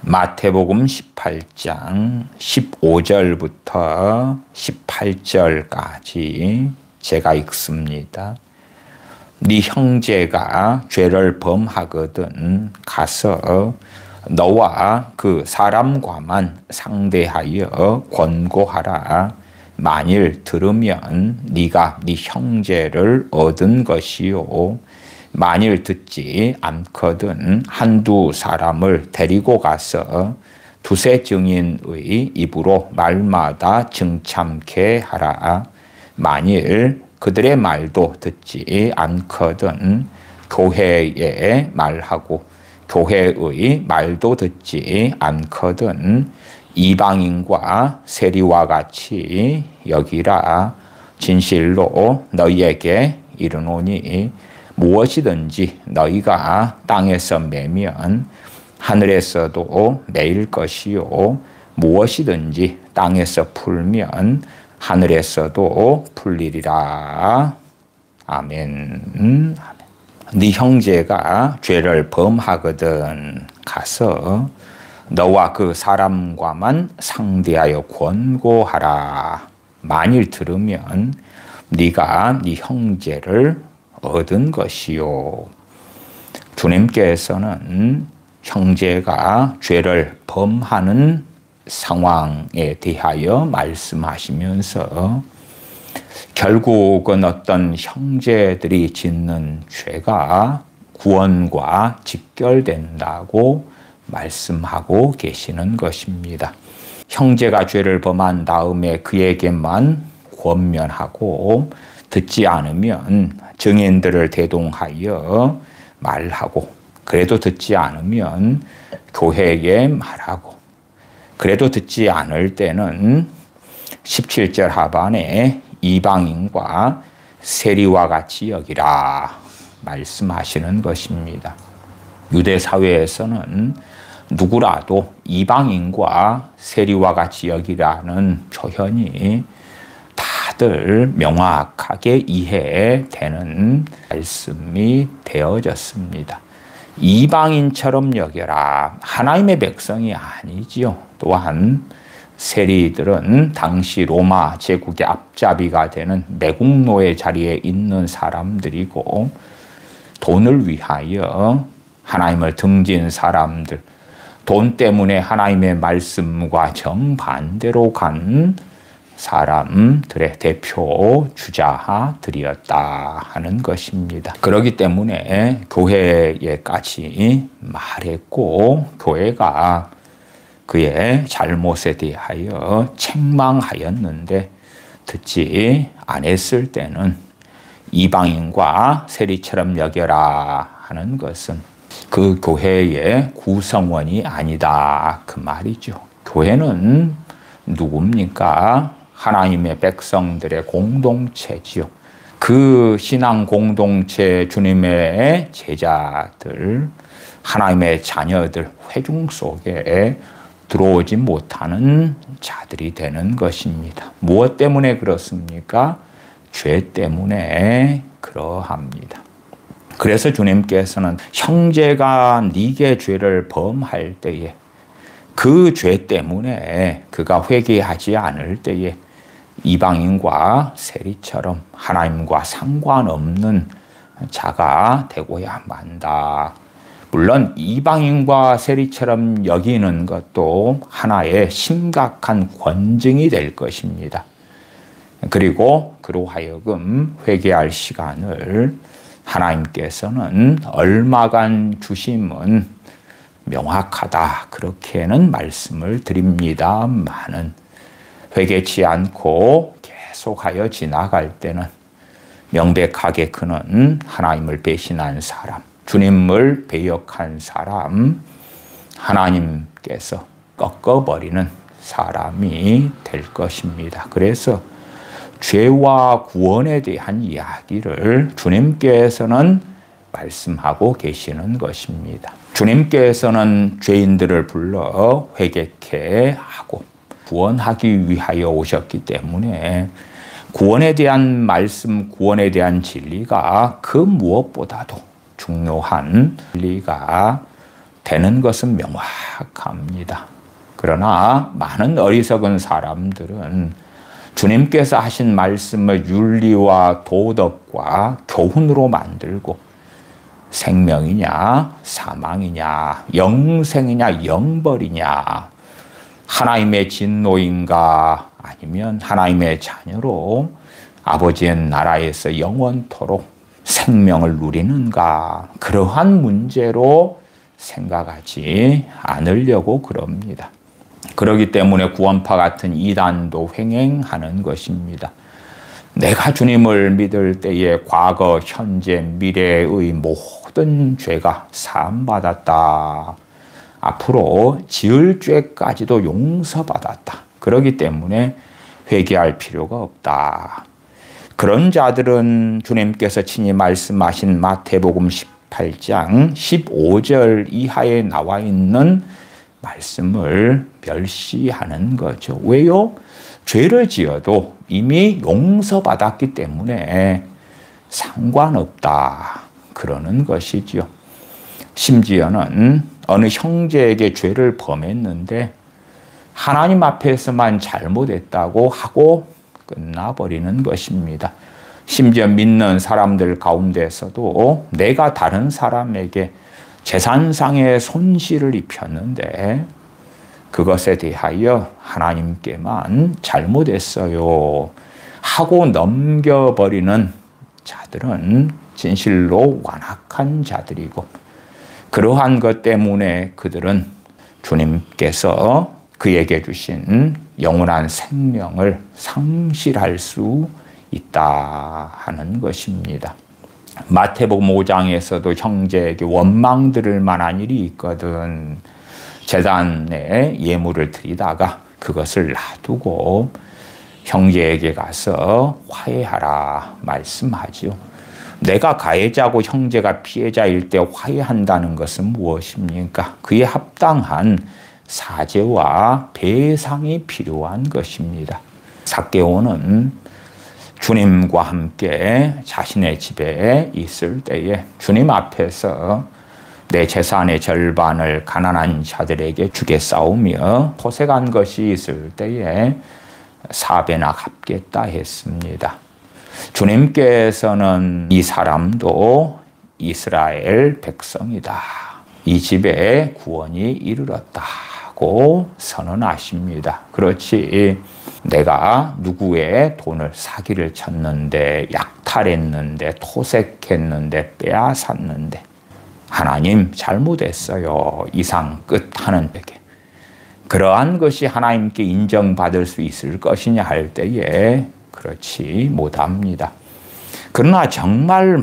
마태복음 18장 15절부터 18절까지 제가 읽습니다. 네 형제가 죄를 범하거든 가서 너와 그 사람과만 상대하여 권고하라. 만일 들으면 네가 네 형제를 얻은 것이요, 만일 듣지 않거든 한두 사람을 데리고 가서 두세 증인의 입으로 말마다 증참케 하라. 만일 그들의 말도 듣지 않거든 교회의 말하고 교회의 말도 듣지 않거든 이방인과 세리와 같이 여기라. 진실로 너희에게 이르노니 무엇이든지 너희가 땅에서 매면 하늘에서도 매일 것이요, 무엇이든지 땅에서 풀면 하늘에서도 풀리리라. 아멘. 네 형제가 죄를 범하거든 가서 너와 그 사람과만 상대하여 권고하라. 만일 들으면 네가 네 형제를 얻은 것이요. 주님께서는 형제가 죄를 범하는 상황에 대하여 말씀하시면서 결국은 어떤 형제들이 짓는 죄가 구원과 직결된다고 말씀하고 계시는 것입니다. 형제가 죄를 범한 다음에 그에게만 권면하고 듣지 않으면 증인들을 대동하여 말하고, 그래도 듣지 않으면 교회에 말하고, 그래도 듣지 않을 때는 17절 하반에 이방인과 세리와 같이 여기라 말씀하시는 것입니다. 유대 사회에서는 누구라도 이방인과 세리와 같이 여기라는 표현이 다들 명확하게 이해되는 말씀이 되어졌습니다. 이방인처럼 여겨라. 하나님의 백성이 아니지요. 또한 세리들은 당시 로마 제국의 앞잡이가 되는 매국노의 자리에 있는 사람들이고, 돈을 위하여 하나님을 등진 사람들, 돈 때문에 하나님의 말씀과 정반대로 간 사람들의 대표 주자들이었다 하는 것입니다. 그렇기 때문에 교회에까지 말했고, 교회가 그의 잘못에 대하여 책망하였는데 듣지 않았을 때는 이방인과 세리처럼 여겨라 하는 것은 그 교회의 구성원이 아니다 그 말이죠. 교회는 누굽니까? 하나님의 백성들의 공동체지요. 그 신앙 공동체 주님의 제자들, 하나님의 자녀들, 회중 속에 들어오지 못하는 자들이 되는 것입니다. 무엇 때문에 그렇습니까? 죄 때문에 그러합니다. 그래서 주님께서는 형제가 네게 죄를 범할 때에, 그 죄 때문에 그가 회개하지 않을 때에 이방인과 세리처럼 하나님과 상관없는 자가 되고야 만다. 물론 이방인과 세리처럼 여기는 것도 하나의 심각한 권징이 될 것입니다. 그리고 그로 하여금 회개할 시간을 하나님께서는 얼마간 주심은 명확하다 그렇게는 말씀을 드립니다마는, 회개치 않고 계속하여 지나갈 때는 명백하게 그는 하나님을 배신한 사람, 주님을 배역한 사람, 하나님께서 꺾어버리는 사람이 될 것입니다. 그래서 죄와 구원에 대한 이야기를 주님께서는 말씀하고 계시는 것입니다. 주님께서는 죄인들을 불러 회개케 하고 구원하기 위하여 오셨기 때문에 구원에 대한 말씀, 구원에 대한 진리가 그 무엇보다도 중요한 진리가 되는 것은 명확합니다. 그러나 많은 어리석은 사람들은 주님께서 하신 말씀을 윤리와 도덕과 교훈으로 만들고 생명이냐 사망이냐 영생이냐 영벌이냐 하나님의 진노인가 아니면 하나님의 자녀로 아버지의 나라에서 영원토록 생명을 누리는가 그러한 문제로 생각하지 않으려고 그럽니다. 그렇기 때문에 구원파 같은 이단도 횡행하는 것입니다. 내가 주님을 믿을 때에 과거, 현재, 미래의 모든 죄가 사함받았다. 앞으로 지을 죄까지도 용서받았다. 그렇기 때문에 회개할 필요가 없다. 그런 자들은 주님께서 친히 말씀하신 마태복음 18장 15절 이하에 나와 있는 말씀을 멸시하는 거죠. 왜요? 죄를 지어도 이미 용서받았기 때문에 상관없다. 그러는 것이지요. 심지어는 어느 형제에게 죄를 범했는데 하나님 앞에서만 잘못했다고 하고 끝나버리는 것입니다. 심지어 믿는 사람들 가운데서도 내가 다른 사람에게 재산상의 손실을 입혔는데 그것에 대하여 하나님께만 잘못했어요 하고 넘겨버리는 자들은 진실로 완악한 자들이고 그러한 것 때문에 그들은 주님께서 그에게 주신 영원한 생명을 상실할 수 있다 하는 것입니다. 마태복음 5장에서도 형제에게 원망 들을 만한 일이 있거든. 제단에 예물을 드리다가 그것을 놔두고 형제에게 가서 화해하라 말씀하지요. 내가 가해자고 형제가 피해자일 때 화해한다는 것은 무엇입니까? 그에 합당한 사죄와 배상이 필요한 것입니다. 삭개오는 주님과 함께 자신의 집에 있을 때에 주님 앞에서 내 재산의 절반을 가난한 자들에게 주겠사오며 토색한 것이 있을 때에 4배나 갚겠다 했습니다. 주님께서는 이 사람도 이스라엘 백성이다. 이 집에 구원이 이르렀다고 선언하십니다. 그렇지 내가 누구의 돈을 사기를 쳤는데 약탈했는데 토색했는데 빼앗았는데 하나님 잘못했어요. 이상 끝 하는 때에 그러한 것이 하나님께 인정받을 수 있을 것이냐 할 때에 그렇지 못합니다. 그러나 정말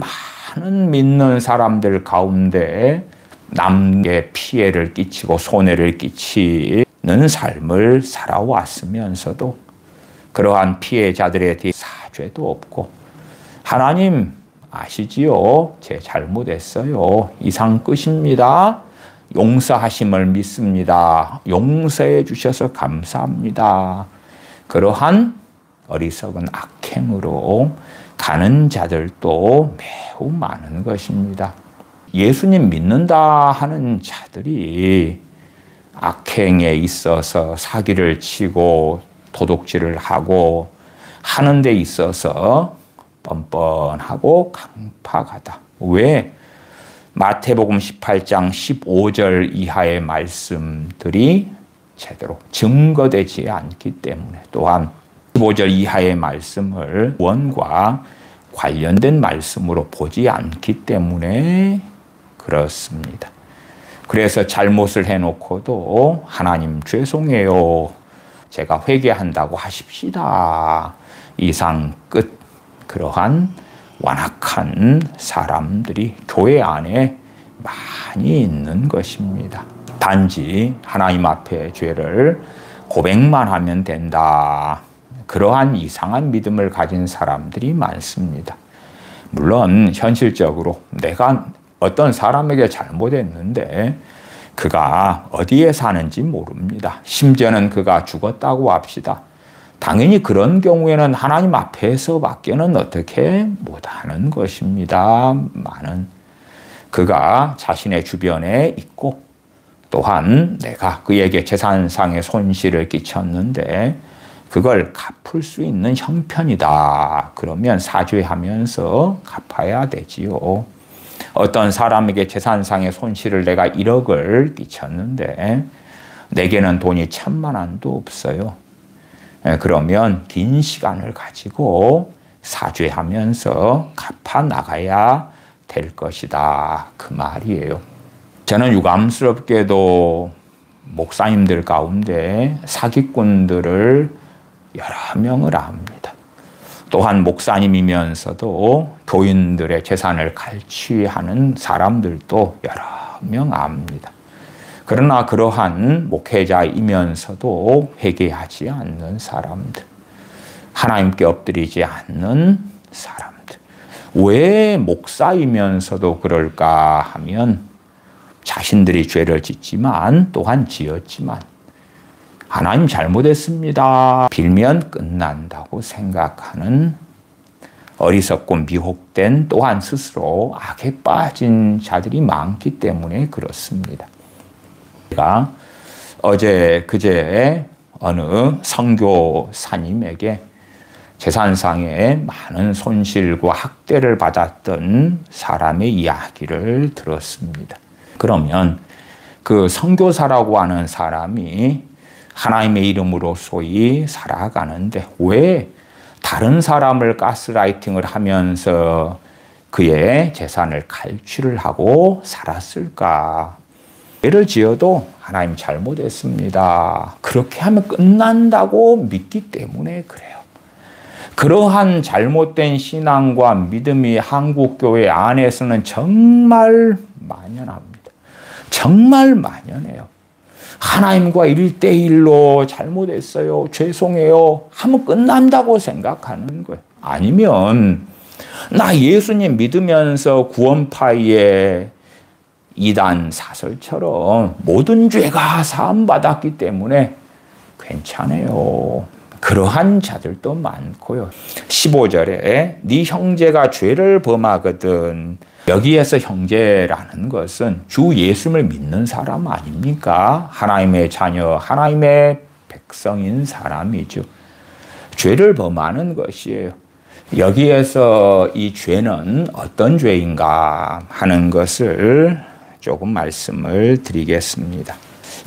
많은 믿는 사람들 가운데 남에게 피해를 끼치고 손해를 끼치는 삶을 살아왔으면서도 그러한 피해자들에 대해 사죄도 없고 하나님 아시지요? 제 잘못했어요. 이상 끝입니다. 용서하심을 믿습니다. 용서해 주셔서 감사합니다. 그러한 어리석은 악행으로 가는 자들도 매우 많은 것입니다. 예수님 믿는다 하는 자들이 악행에 있어서 사기를 치고 도둑질을 하고 하는 데 있어서 뻔뻔하고 강팍하다. 왜? 마태복음 18장 15절 이하의 말씀들이 제대로 증거되지 않기 때문에 또한 15절 이하의 말씀을 원과 관련된 말씀으로 보지 않기 때문에 그렇습니다. 그래서 잘못을 해놓고도 하나님 죄송해요. 제가 회개한다고 하십시다. 이상 끝. 그러한 완악한 사람들이 교회 안에 많이 있는 것입니다. 단지 하나님 앞에 죄를 고백만 하면 된다. 그러한 이상한 믿음을 가진 사람들이 많습니다. 물론 현실적으로 내가 어떤 사람에게 잘못했는데 그가 어디에 사는지 모릅니다. 심지어는 그가 죽었다고 합시다. 당연히 그런 경우에는 하나님 앞에서밖에는 어떻게 못하는 것입니다. 많은 그가 자신의 주변에 있고 또한 내가 그에게 재산상의 손실을 끼쳤는데 그걸 갚을 수 있는 형편이다. 그러면 사죄하면서 갚아야 되지요. 어떤 사람에게 재산상의 손실을 내가 1억을 끼쳤는데 내게는 돈이 1,000만 원도 없어요. 그러면 긴 시간을 가지고 사죄하면서 갚아 나가야 될 것이다. 그 말이에요. 저는 유감스럽게도 목사님들 가운데 사기꾼들을 여러 명을 압니다. 또한 목사님이면서도 교인들의 재산을 갈취하는 사람들도 여러 명 압니다. 그러나 그러한 목회자이면서도 회개하지 않는 사람들, 하나님께 엎드리지 않는 사람들. 왜 목사이면서도 그럴까 하면 자신들이 죄를 짓지만 또한 지었지만 하나님 잘못했습니다. 빌면 끝난다고 생각하는 어리석고 미혹된 또한 스스로 악에 빠진 자들이 많기 때문에 그렇습니다. 제가 그제 어느 선교사님에게 재산상의 많은 손실과 학대를 받았던 사람의 이야기를 들었습니다. 그러면 그 선교사라고 하는 사람이 하나님의 이름으로 소위 살아가는데 왜 다른 사람을 가스라이팅을 하면서 그의 재산을 갈취를 하고 살았을까? 예를 지어도 하나님 잘못했습니다. 그렇게 하면 끝난다고 믿기 때문에 그래요. 그러한 잘못된 신앙과 믿음이 한국교회 안에서는 정말 만연합니다. 정말 만연해요. 하나님과 1대1로 잘못했어요. 죄송해요. 하면 끝난다고 생각하는 거예요. 아니면 나 예수님 믿으면서 구원파의 이단 사설처럼 모든 죄가 사함받았기 때문에 괜찮아요. 그러한 자들도 많고요. 15절에 네 형제가 죄를 범하거든. 여기에서 형제라는 것은 주 예수를 믿는 사람 아닙니까? 하나님의 자녀, 하나님의 백성인 사람이죠. 죄를 범하는 것이에요. 여기에서 이 죄는 어떤 죄인가 하는 것을 조금 말씀을 드리겠습니다.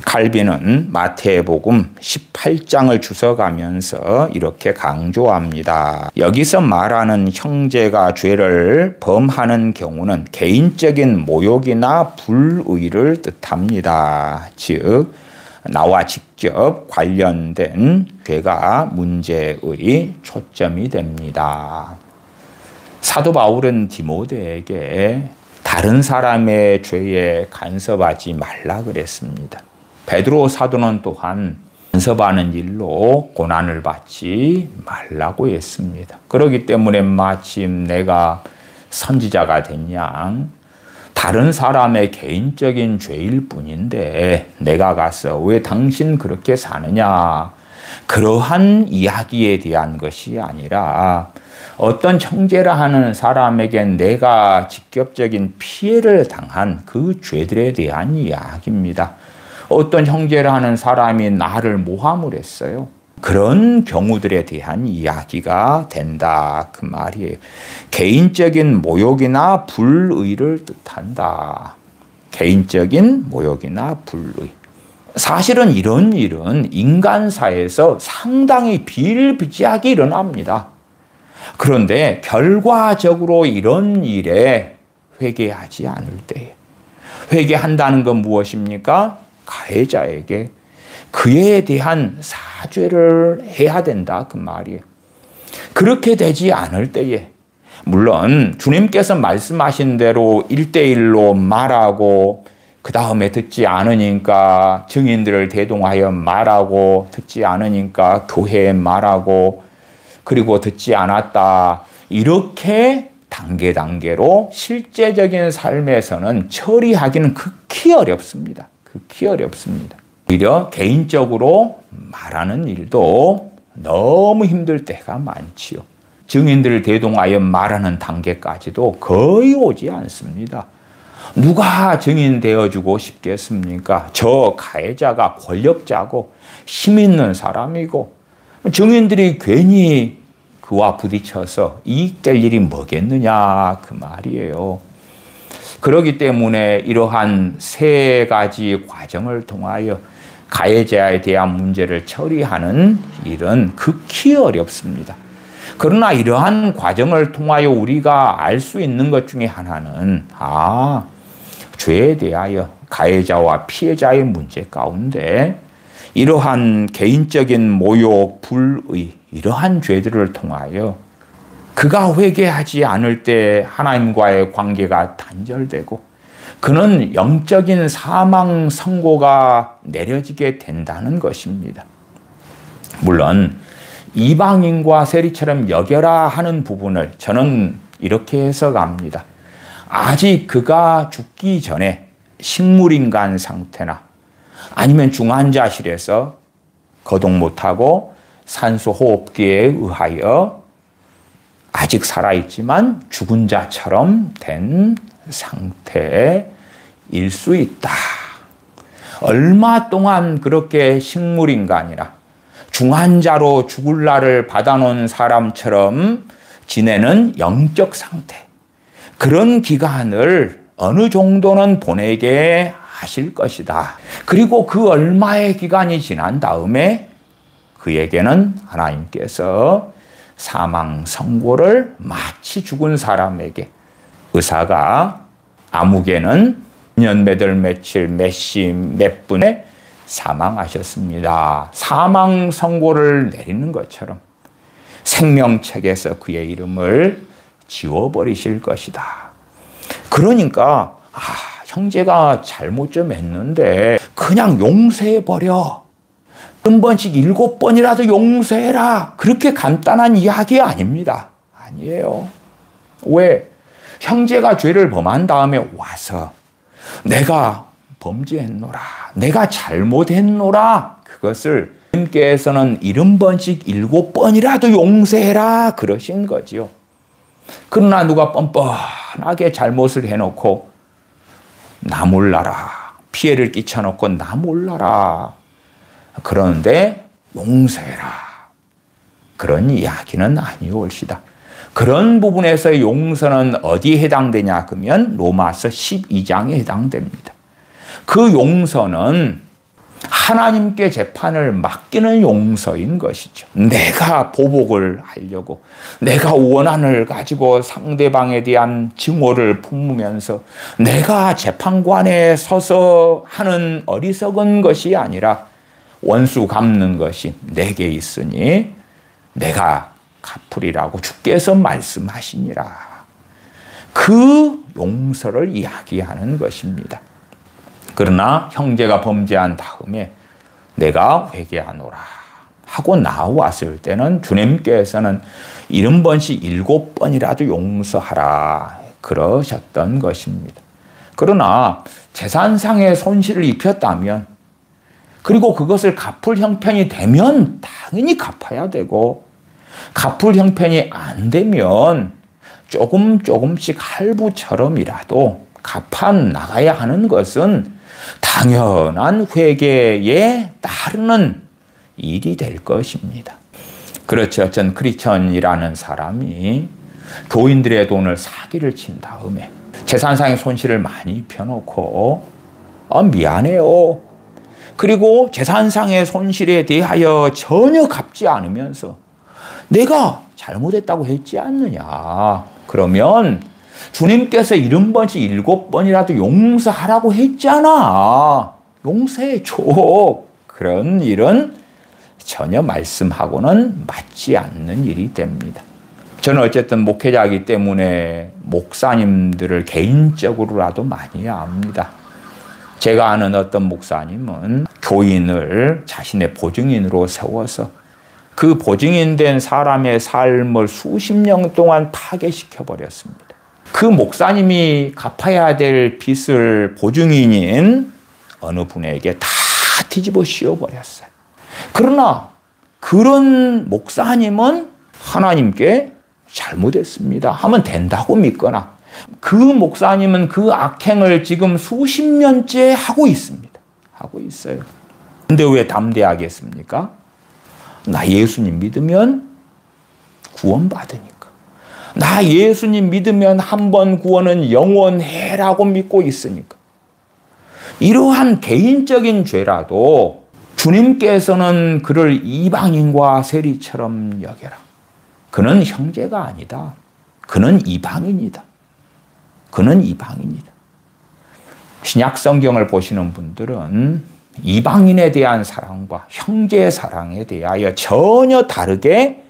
칼빈은 마태복음 18장을 주석하면서 이렇게 강조합니다. 여기서 말하는 형제가 죄를 범하는 경우는 개인적인 모욕이나 불의를 뜻합니다. 즉 나와 직접 관련된 죄가 문제의 초점이 됩니다. 사도 바울은 디모데에게 다른 사람의 죄에 간섭하지 말라 그랬습니다. 베드로 사도는 또한 간섭하는 일로 고난을 받지 말라고 했습니다. 그렇기 때문에 마침 내가 선지자가 된 양 다른 사람의 개인적인 죄일 뿐인데 내가 가서 왜 당신 그렇게 사느냐 그러한 이야기에 대한 것이 아니라 어떤 형제라 하는 사람에겐 내가 직접적인 피해를 당한 그 죄들에 대한 이야기입니다. 어떤 형제라 하는 사람이 나를 모함을 했어요. 그런 경우들에 대한 이야기가 된다. 그 말이에요. 개인적인 모욕이나 불의를 뜻한다. 개인적인 모욕이나 불의. 사실은 이런 일은 인간사에서 상당히 비일비재하게 일어납니다. 그런데 결과적으로 이런 일에 회개하지 않을 때 회개한다는 건 무엇입니까? 가해자에게 그에 대한 사죄를 해야 된다 그 말이에요. 그렇게 되지 않을 때에 물론 주님께서 말씀하신 대로 1대1로 말하고 그 다음에 듣지 않으니까 증인들을 대동하여 말하고 듣지 않으니까 교회에 말하고 그리고 듣지 않았다 이렇게 단계로 실제적인 삶에서는 처리하기는 극히 어렵습니다. 극히 어렵습니다. 오히려 개인적으로 말하는 일도 너무 힘들 때가 많지요. 증인들을 대동하여 말하는 단계까지도 거의 오지 않습니다. 누가 증인 되어주고 싶겠습니까? 저 가해자가 권력자고 힘 있는 사람이고 증인들이 괜히 그와 부딪혀서 이익될 일이 뭐겠느냐 그 말이에요. 그렇기 때문에 이러한 세 가지 과정을 통하여 가해자에 대한 문제를 처리하는 일은 극히 어렵습니다. 그러나 이러한 과정을 통하여 우리가 알 수 있는 것 중에 하나는 죄에 대하여 가해자와 피해자의 문제 가운데 이러한 개인적인 모욕, 불의 이러한 죄들을 통하여 그가 회개하지 않을 때 하나님과의 관계가 단절되고 그는 영적인 사망 선고가 내려지게 된다는 것입니다. 물론 이방인과 세리처럼 여겨라 하는 부분을 저는 이렇게 해석합니다. 아직 그가 죽기 전에 식물인간 상태나 아니면 중환자실에서 거동 못하고 산소호흡기에 의하여 아직 살아있지만 죽은 자처럼 된 상태일 수 있다. 얼마 동안 그렇게 식물인간이라 중환자로 죽을 날을 받아놓은 사람처럼 지내는 영적 상태, 그런 기간을 어느 정도는 보내게 하실 것이다. 그리고 그 얼마의 기간이 지난 다음에 그에게는 하나님께서 사망 선고를 마치 죽은 사람에게 의사가 아무개는 년 몇 월 며칠 몇 시 몇 분에 사망하셨습니다. 사망 선고를 내리는 것처럼 생명책에서 그의 이름을 지워버리실 것이다. 그러니까 형제가 잘못 좀 했는데 그냥 용서해버려. 한 번씩 7번이라도 용서해라. 그렇게 간단한 이야기 아닙니다. 아니에요. 왜? 형제가 죄를 범한 다음에 와서 내가 범죄했노라, 내가 잘못했노라, 그것을 주님께서는 70번씩 7번이라도 용서해라 그러신 거지요. 그러나 누가 뻔뻔하게 잘못을 해놓고 나 몰라라, 피해를 끼쳐놓고 나 몰라라, 그런데 용서해라, 그런 이야기는 아니올시다. 그런 부분에서 용서는 어디에 해당되냐 그러면 로마서 12장에 해당됩니다. 그 용서는 하나님께 재판을 맡기는 용서인 것이죠. 내가 보복을 하려고 내가 원한을 가지고 상대방에 대한 증오를 품으면서 내가 재판관에 서서 하는 어리석은 것이 아니라 원수 갚는 것이 내게 있으니 내가 갚으리라고 주께서 말씀하시니라. 그 용서를 이야기하는 것입니다. 그러나 형제가 범죄한 다음에 내가 회개하노라 하고 나왔을 때는 주님께서는 70번씩 7번이라도 용서하라 그러셨던 것입니다. 그러나 재산상의 손실을 입혔다면 그리고 그것을 갚을 형편이 되면 당연히 갚아야 되고 갚을 형편이 안 되면 조금씩 할부처럼이라도 갚아 나가야 하는 것은 당연한 회개에 따르는 일이 될 것입니다. 그렇죠. 전 크리스천이라는 사람이 교인들의 돈을 사기를 친 다음에 재산상의 손실을 많이 입혀놓고 미안해요. 그리고 재산상의 손실에 대하여 전혀 갚지 않으면서 내가 잘못했다고 했지 않느냐. 그러면 주님께서 70번씩 7번이라도 용서하라고 했잖아. 용서해줘. 그런 일은 전혀 말씀하고는 맞지 않는 일이 됩니다. 저는 어쨌든 목회자이기 때문에 목사님들을 개인적으로라도 많이 압니다. 제가 아는 어떤 목사님은 교인을 자신의 보증인으로 세워서 그 보증인된 사람의 삶을 수십 년 동안 파괴시켜버렸습니다. 그 목사님이 갚아야 될 빚을 보증인인 어느 분에게 다 뒤집어 씌워버렸어요. 그러나 그런 목사님은 하나님께 잘못했습니다 하면 된다고 믿거나 그 목사님은 그 악행을 지금 수십 년째 하고 있습니다. 하고 있어요. 근데 왜 담대하겠습니까? 나 예수님 믿으면 구원받으니까. 나 예수님 믿으면 한 번 구원은 영원해라고 믿고 있으니까. 이러한 개인적인 죄라도 주님께서는 그를 이방인과 세리처럼 여겨라. 그는 형제가 아니다. 그는 이방인이다. 그는 이방인이다. 신약 성경을 보시는 분들은 이방인에 대한 사랑과 형제의 사랑에 대하여 전혀 다르게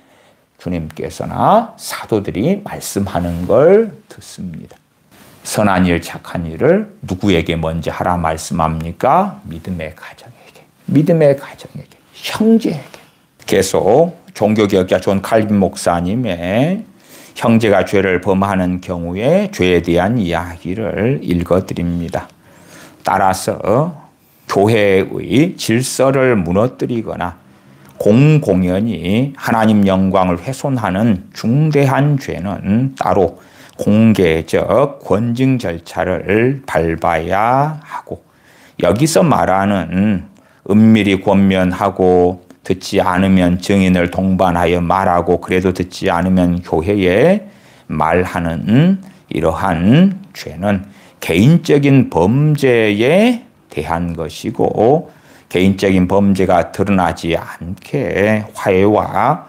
주님께서나 사도들이 말씀하는 걸 듣습니다. 선한 일, 착한 일을 누구에게 먼저 하라 말씀합니까? 믿음의 가정에게, 믿음의 가정에게, 형제에게. 계속 종교개혁자 존 칼빈 목사님의 형제가 죄를 범하는 경우에 죄에 대한 이야기를 읽어드립니다. 따라서 교회의 질서를 무너뜨리거나 공공연히 하나님 영광을 훼손하는 중대한 죄는 따로 공개적 권증 절차를 밟아야 하고, 여기서 말하는 은밀히 권면하고 듣지 않으면 증인을 동반하여 말하고 그래도 듣지 않으면 교회에 말하는 이러한 죄는 개인적인 범죄에 대한 것이고, 개인적인 범죄가 드러나지 않게 화해와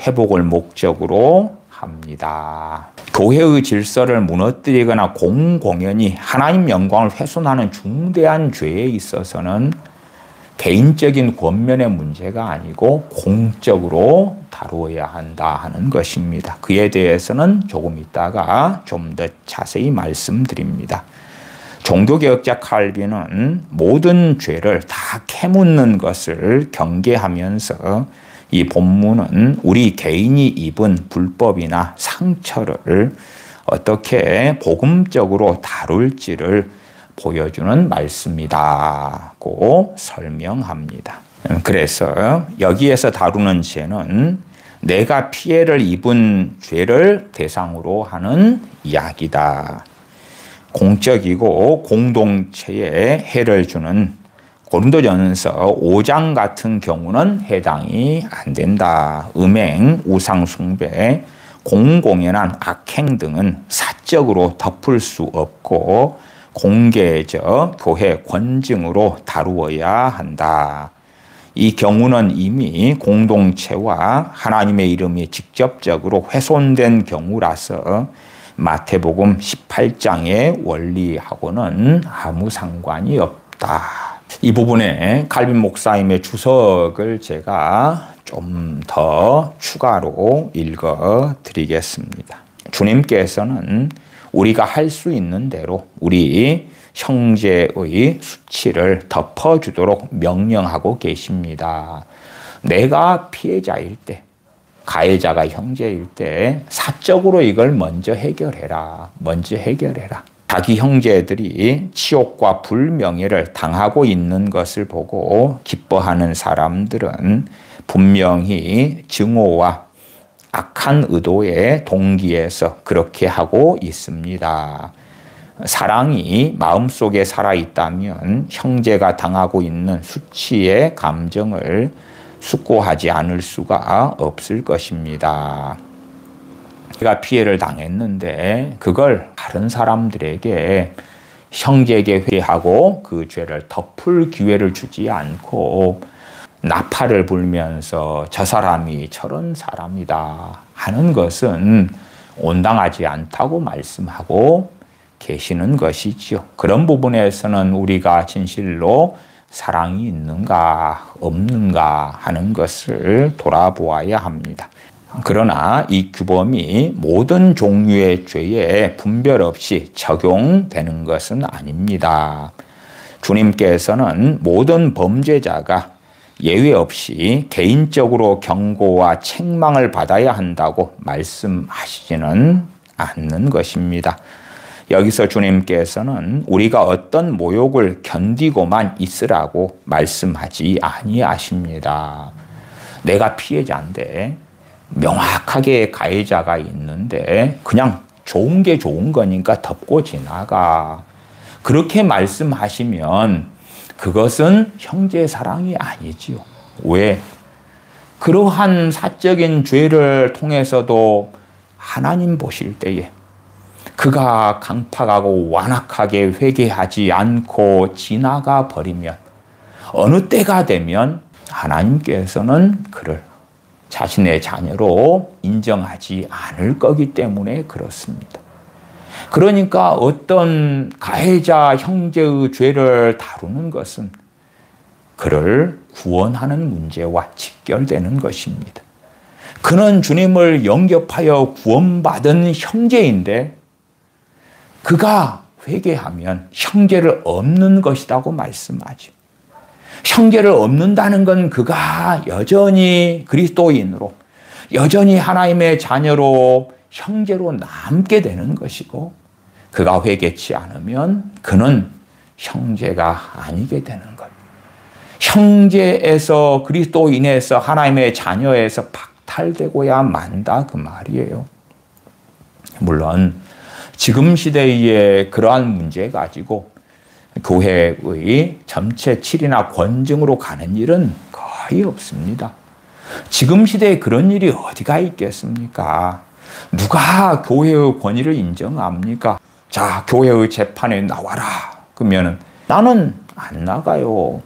회복을 목적으로 합니다. 교회의 질서를 무너뜨리거나 공공연히 하나님 영광을 훼손하는 중대한 죄에 있어서는 개인적인 권면의 문제가 아니고 공적으로 다루어야 한다 하는 것입니다. 그에 대해서는 조금 이따가 좀 더 자세히 말씀드립니다. 종교개혁자 칼빈은 모든 죄를 다 캐묻는 것을 경계하면서 이 본문은 우리 개인이 입은 불법이나 상처를 어떻게 복음적으로 다룰지를 보여주는 말씀이다고 설명합니다. 그래서 여기에서 다루는 죄는 내가 피해를 입은 죄를 대상으로 하는 이야기다. 공적이고 공동체에 해를 주는 고린도전서 5장 같은 경우는 해당이 안 된다. 음행, 우상숭배, 공공연한 악행 등은 사적으로 덮을 수 없고 공개적 교회 권증으로 다루어야 한다. 이 경우는 이미 공동체와 하나님의 이름이 직접적으로 훼손된 경우라서 마태복음 18장의 원리하고는 아무 상관이 없다. 이 부분에 칼빈 목사님의 주석을 제가 좀 더 추가로 읽어 드리겠습니다. 주님께서는 우리가 할 수 있는 대로 우리 형제의 수치를 덮어주도록 명령하고 계십니다. 내가 피해자일 때, 가해자가 형제일 때 사적으로 이걸 먼저 해결해라. 먼저 해결해라. 자기 형제들이 치욕과 불명예를 당하고 있는 것을 보고 기뻐하는 사람들은 분명히 증오와 악한 의도의 동기에서 그렇게 하고 있습니다. 사랑이 마음속에 살아있다면 형제가 당하고 있는 수치의 감정을 숙고하지 않을 수가 없을 것입니다. 제가 피해를 당했는데 그걸 다른 사람들에게 형제에게 회개하고 그 죄를 덮을 기회를 주지 않고 나팔을 불면서 저 사람이 저런 사람이다 하는 것은 온당하지 않다고 말씀하고 계시는 것이지요. 그런 부분에서는 우리가 진실로 사랑이 있는가 없는가 하는 것을 돌아보아야 합니다. 그러나 이 규범이 모든 종류의 죄에 분별 없이 적용되는 것은 아닙니다. 주님께서는 모든 범죄자가 예외 없이 개인적으로 경고와 책망을 받아야 한다고 말씀하시지는 않는 것입니다. 여기서 주님께서는 우리가 어떤 모욕을 견디고만 있으라고 말씀하지 아니하십니다. 내가 피해자인데 명확하게 가해자가 있는데 그냥 좋은 게 좋은 거니까 덮고 지나가. 그렇게 말씀하시면 그것은 형제 사랑이 아니지요. 왜? 그러한 사적인 죄를 통해서도 하나님 보실 때에 그가 강팍하고 완악하게 회개하지 않고 지나가 버리면 어느 때가 되면 하나님께서는 그를 자신의 자녀로 인정하지 않을 거기 때문에 그렇습니다. 그러니까 어떤 가해자 형제의 죄를 다루는 것은 그를 구원하는 문제와 직결되는 것입니다. 그는 주님을 영접하여 구원받은 형제인데 그가 회개하면 형제를 없는 것이라고 말씀하죠. 형제를 없는다는 건 그가 여전히 그리스도인으로 여전히 하나님의 자녀로 형제로 남게 되는 것이고 그가 회개치 않으면 그는 형제가 아니게 되는 것. 형제에서 그리스도인에서 하나님의 자녀에서 박탈되고야 만다 그 말이에요. 물론 지금 시대에 그러한 문제 가지고 교회의 점채칠이나 권증으로 가는 일은 거의 없습니다. 지금 시대에 그런 일이 어디가 있겠습니까? 누가 교회의 권위를 인정합니까? 자, 교회의 재판에 나와라. 그러면 나는 안 나가요.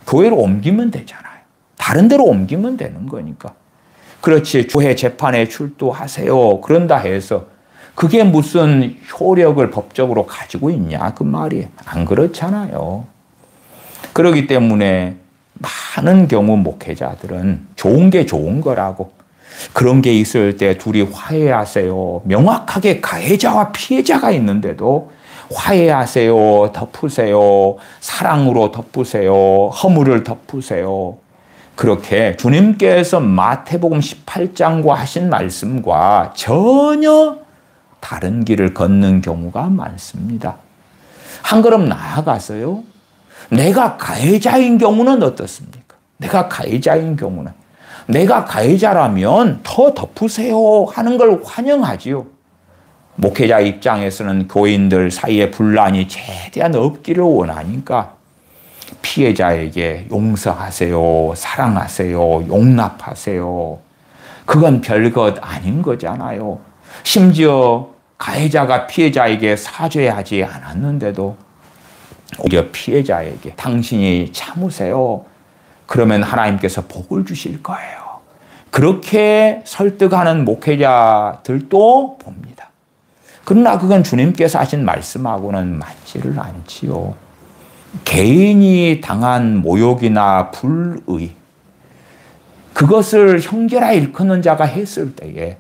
교회로 옮기면 되잖아요. 다른 데로 옮기면 되는 거니까. 그렇지, 교회 재판에 출두하세요. 그런다 해서 그게 무슨 효력을 법적으로 가지고 있냐 그 말이에요. 안 그렇잖아요. 그렇기 때문에 많은 경우 목회자들은 좋은 게 좋은 거라고 그런 게 있을 때 둘이 화해하세요. 명확하게 가해자와 피해자가 있는데도 화해하세요. 덮으세요. 사랑으로 덮으세요. 허물을 덮으세요. 그렇게 주님께서 마태복음 18장과 하신 말씀과 전혀 다른 길을 걷는 경우가 많습니다. 한 걸음 나아가서요. 내가 가해자인 경우는 어떻습니까? 내가 가해자인 경우는 내가 가해자라면 더 덮으세요 하는 걸 환영하지요. 목회자 입장에서는 교인들 사이에 분란이 최대한 없기를 원하니까 피해자에게 용서하세요, 사랑하세요, 용납하세요. 그건 별것 아닌 거잖아요. 심지어 가해자가 피해자에게 사죄하지 않았는데도 오히려 피해자에게 당신이 참으세요. 그러면 하나님께서 복을 주실 거예요. 그렇게 설득하는 목회자들도 봅니다. 그러나 그건 주님께서 하신 말씀하고는 맞지를 않지요. 개인이 당한 모욕이나 불의, 그것을 형제라 일컫는 자가 했을 때에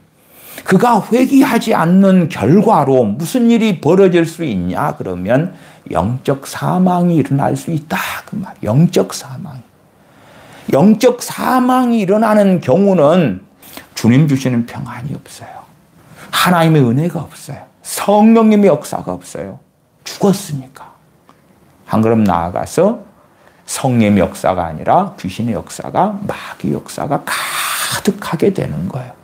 그가 회개하지 않는 결과로 무슨 일이 벌어질 수 있냐 그러면 영적 사망이 일어날 수 있다 그 말. 영적 사망. 영적 사망이 일어나는 경우는 주님 주시는 평안이 없어요. 하나님의 은혜가 없어요. 성령님의 역사가 없어요. 죽었으니까. 한 걸음 나아가서 성령의 역사가 아니라 귀신의 역사가, 마귀의 역사가 가득하게 되는 거예요.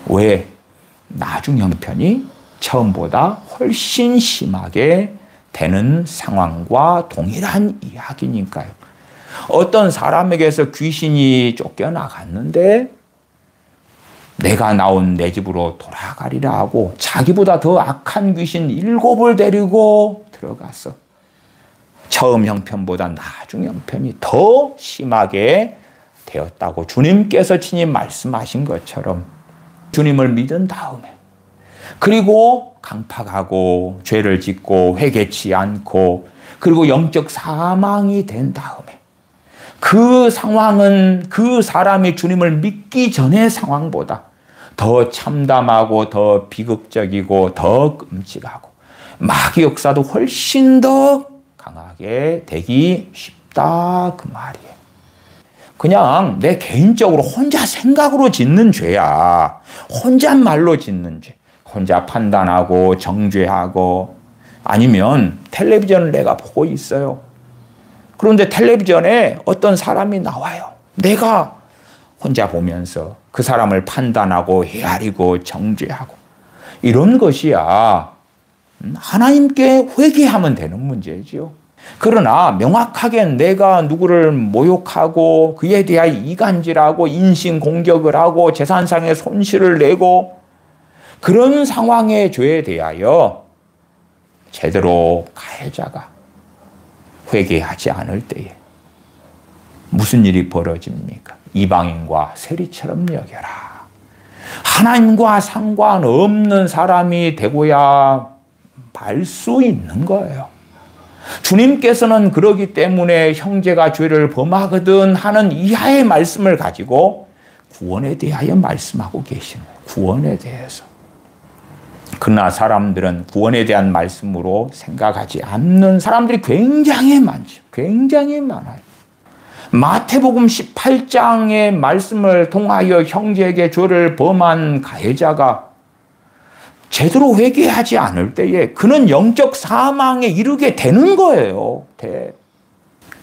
왜? 나중 형편이 처음보다 훨씬 심하게 되는 상황과 동일한 이야기니까요. 어떤 사람에게서 귀신이 쫓겨나갔는데 내가 나온 내 집으로 돌아가리라 하고 자기보다 더 악한 귀신 7을 데리고 들어가서 처음 형편보다 나중 형편이 더 심하게 되었다고 주님께서 친히 말씀하신 것처럼 주님을 믿은 다음에 그리고 강팍하고 죄를 짓고 회개치 않고 그리고 영적 사망이 된 다음에 그 상황은 그 사람이 주님을 믿기 전의 상황보다 더 참담하고 더 비극적이고 더 끔찍하고 마귀 역사도 훨씬 더 강하게 되기 쉽다 그 말이에요. 그냥 내 개인적으로 혼자 생각으로 짓는 죄야. 혼잣말로 짓는 죄. 혼자 판단하고 정죄하고 아니면 텔레비전을 내가 보고 있어요. 그런데 텔레비전에 어떤 사람이 나와요. 내가 혼자 보면서 그 사람을 판단하고 헤아리고 정죄하고 이런 것이야 하나님께 회개하면 되는 문제지요. 그러나 명확하게 내가 누구를 모욕하고 그에 대하여 이간질하고 인신공격을 하고 재산상의 손실을 내고 그런 상황의 죄에 대하여 제대로 가해자가 회개하지 않을 때에 무슨 일이 벌어집니까? 이방인과 세리처럼 여겨라. 하나님과 상관없는 사람이 되고야 말 수 있는 거예요. 주님께서는 그러기 때문에 형제가 죄를 범하거든 하는 이하의 말씀을 가지고 구원에 대하여 말씀하고 계시는 거예요. 구원에 대해서. 그러나 사람들은 구원에 대한 말씀으로 생각하지 않는 사람들이 굉장히 많죠. 굉장히 많아요. 마태복음 18장의 말씀을 통하여 형제에게 죄를 범한 가해자가 제대로 회개하지 않을 때에 그는 영적 사망에 이르게 되는 거예요.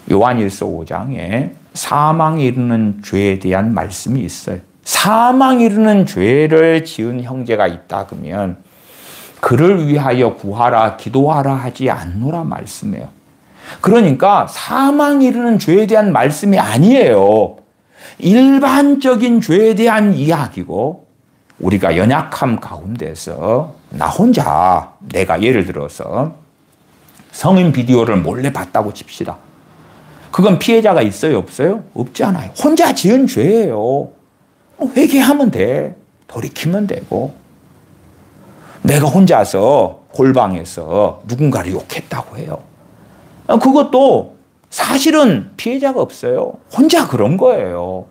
요한일서 5장에 사망에 이르는 죄에 대한 말씀이 있어요. 사망에 이르는 죄를 지은 형제가 있다 그러면 그를 위하여 구하라 기도하라 하지 않노라 말씀해요. 그러니까 사망에 이르는 죄에 대한 말씀이 아니에요. 일반적인 죄에 대한 이야기고 우리가 연약함 가운데서 나 혼자 내가 예를 들어서 성인 비디오를 몰래 봤다고 칩시다. 그건 피해자가 있어요? 없어요? 없잖아요. 혼자 지은 죄예요. 회개하면 돼. 돌이키면 되고. 내가 혼자서 골방에서 누군가를 욕했다고 해요. 그것도 사실은 피해자가 없어요. 혼자 그런 거예요.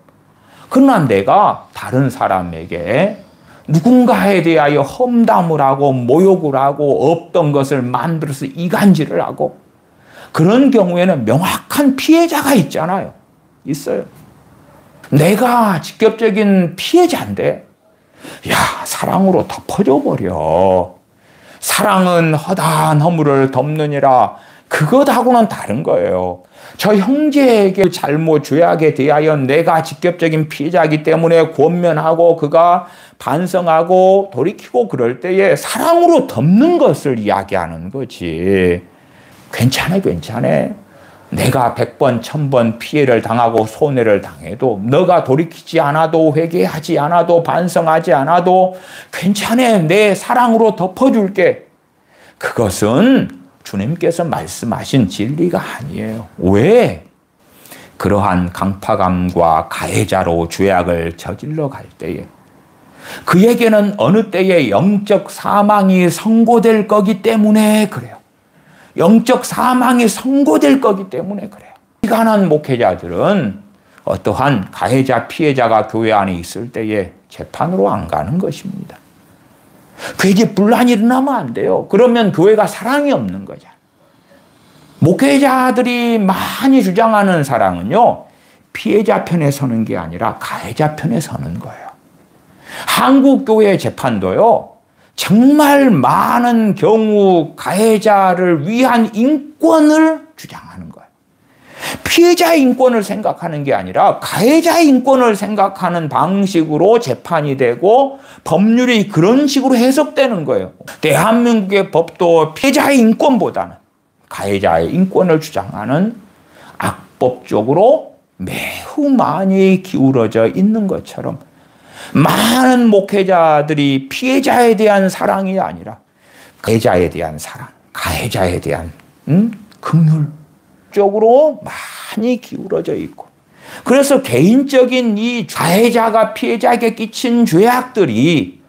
그러나 내가 다른 사람에게 누군가에 대하여 험담을 하고 모욕을 하고 없던 것을 만들어서 이간질을 하고 그런 경우에는 명확한 피해자가 있잖아요. 있어요. 내가 직접적인 피해자인데 야, 사랑으로 덮어줘 버려. 사랑은 허다한 허물을 덮느니라. 그것하고는 다른 거예요. 저 형제에게 잘못 죄악에 대하여 내가 직접적인 피해자이기 때문에 권면하고 그가 반성하고 돌이키고 그럴 때에 사랑으로 덮는 것을 이야기하는 거지. 괜찮아, 괜찮아. 내가 100번, 1000번 피해를 당하고 손해를 당해도 너가 돌이키지 않아도 회개하지 않아도 반성하지 않아도 괜찮아. 내 사랑으로 덮어줄게. 그것은 주님께서 말씀하신 진리가 아니에요. 왜? 그러한 강팍함과 가해자로 죄악을 저질러 갈 때에 그에게는 어느 때에 영적 사망이 선고될 거기 때문에 그래요. 영적 사망이 선고될 거기 때문에 그래요. 시간한 목회자들은 어떠한 가해자, 피해자가 교회 안에 있을 때에 재판으로 안 가는 것입니다. 괜히 분란이 일어나면 안 돼요. 그러면 교회가 사랑이 없는 거죠. 목회자들이 많이 주장하는 사랑은요, 피해자 편에 서는 게 아니라 가해자 편에 서는 거예요. 한국 교회 재판도요, 정말 많은 경우 가해자를 위한 인권을 주장하는 거예요. 피해자의 인권을 생각하는 게 아니라 가해자의 인권을 생각하는 방식으로 재판이 되고 법률이 그런 식으로 해석되는 거예요. 대한민국의 법도 피해자의 인권보다는 가해자의 인권을 주장하는 악법적으로 매우 많이 기울어져 있는 것처럼 많은 목회자들이 피해자에 대한 사랑이 아니라 가해자에 대한 사랑, 가해자에 대한 긍휼 쪽으로 많이 기울어져 있고, 그래서 개인적인 이 가해자가 피해자에게 끼친 죄악들이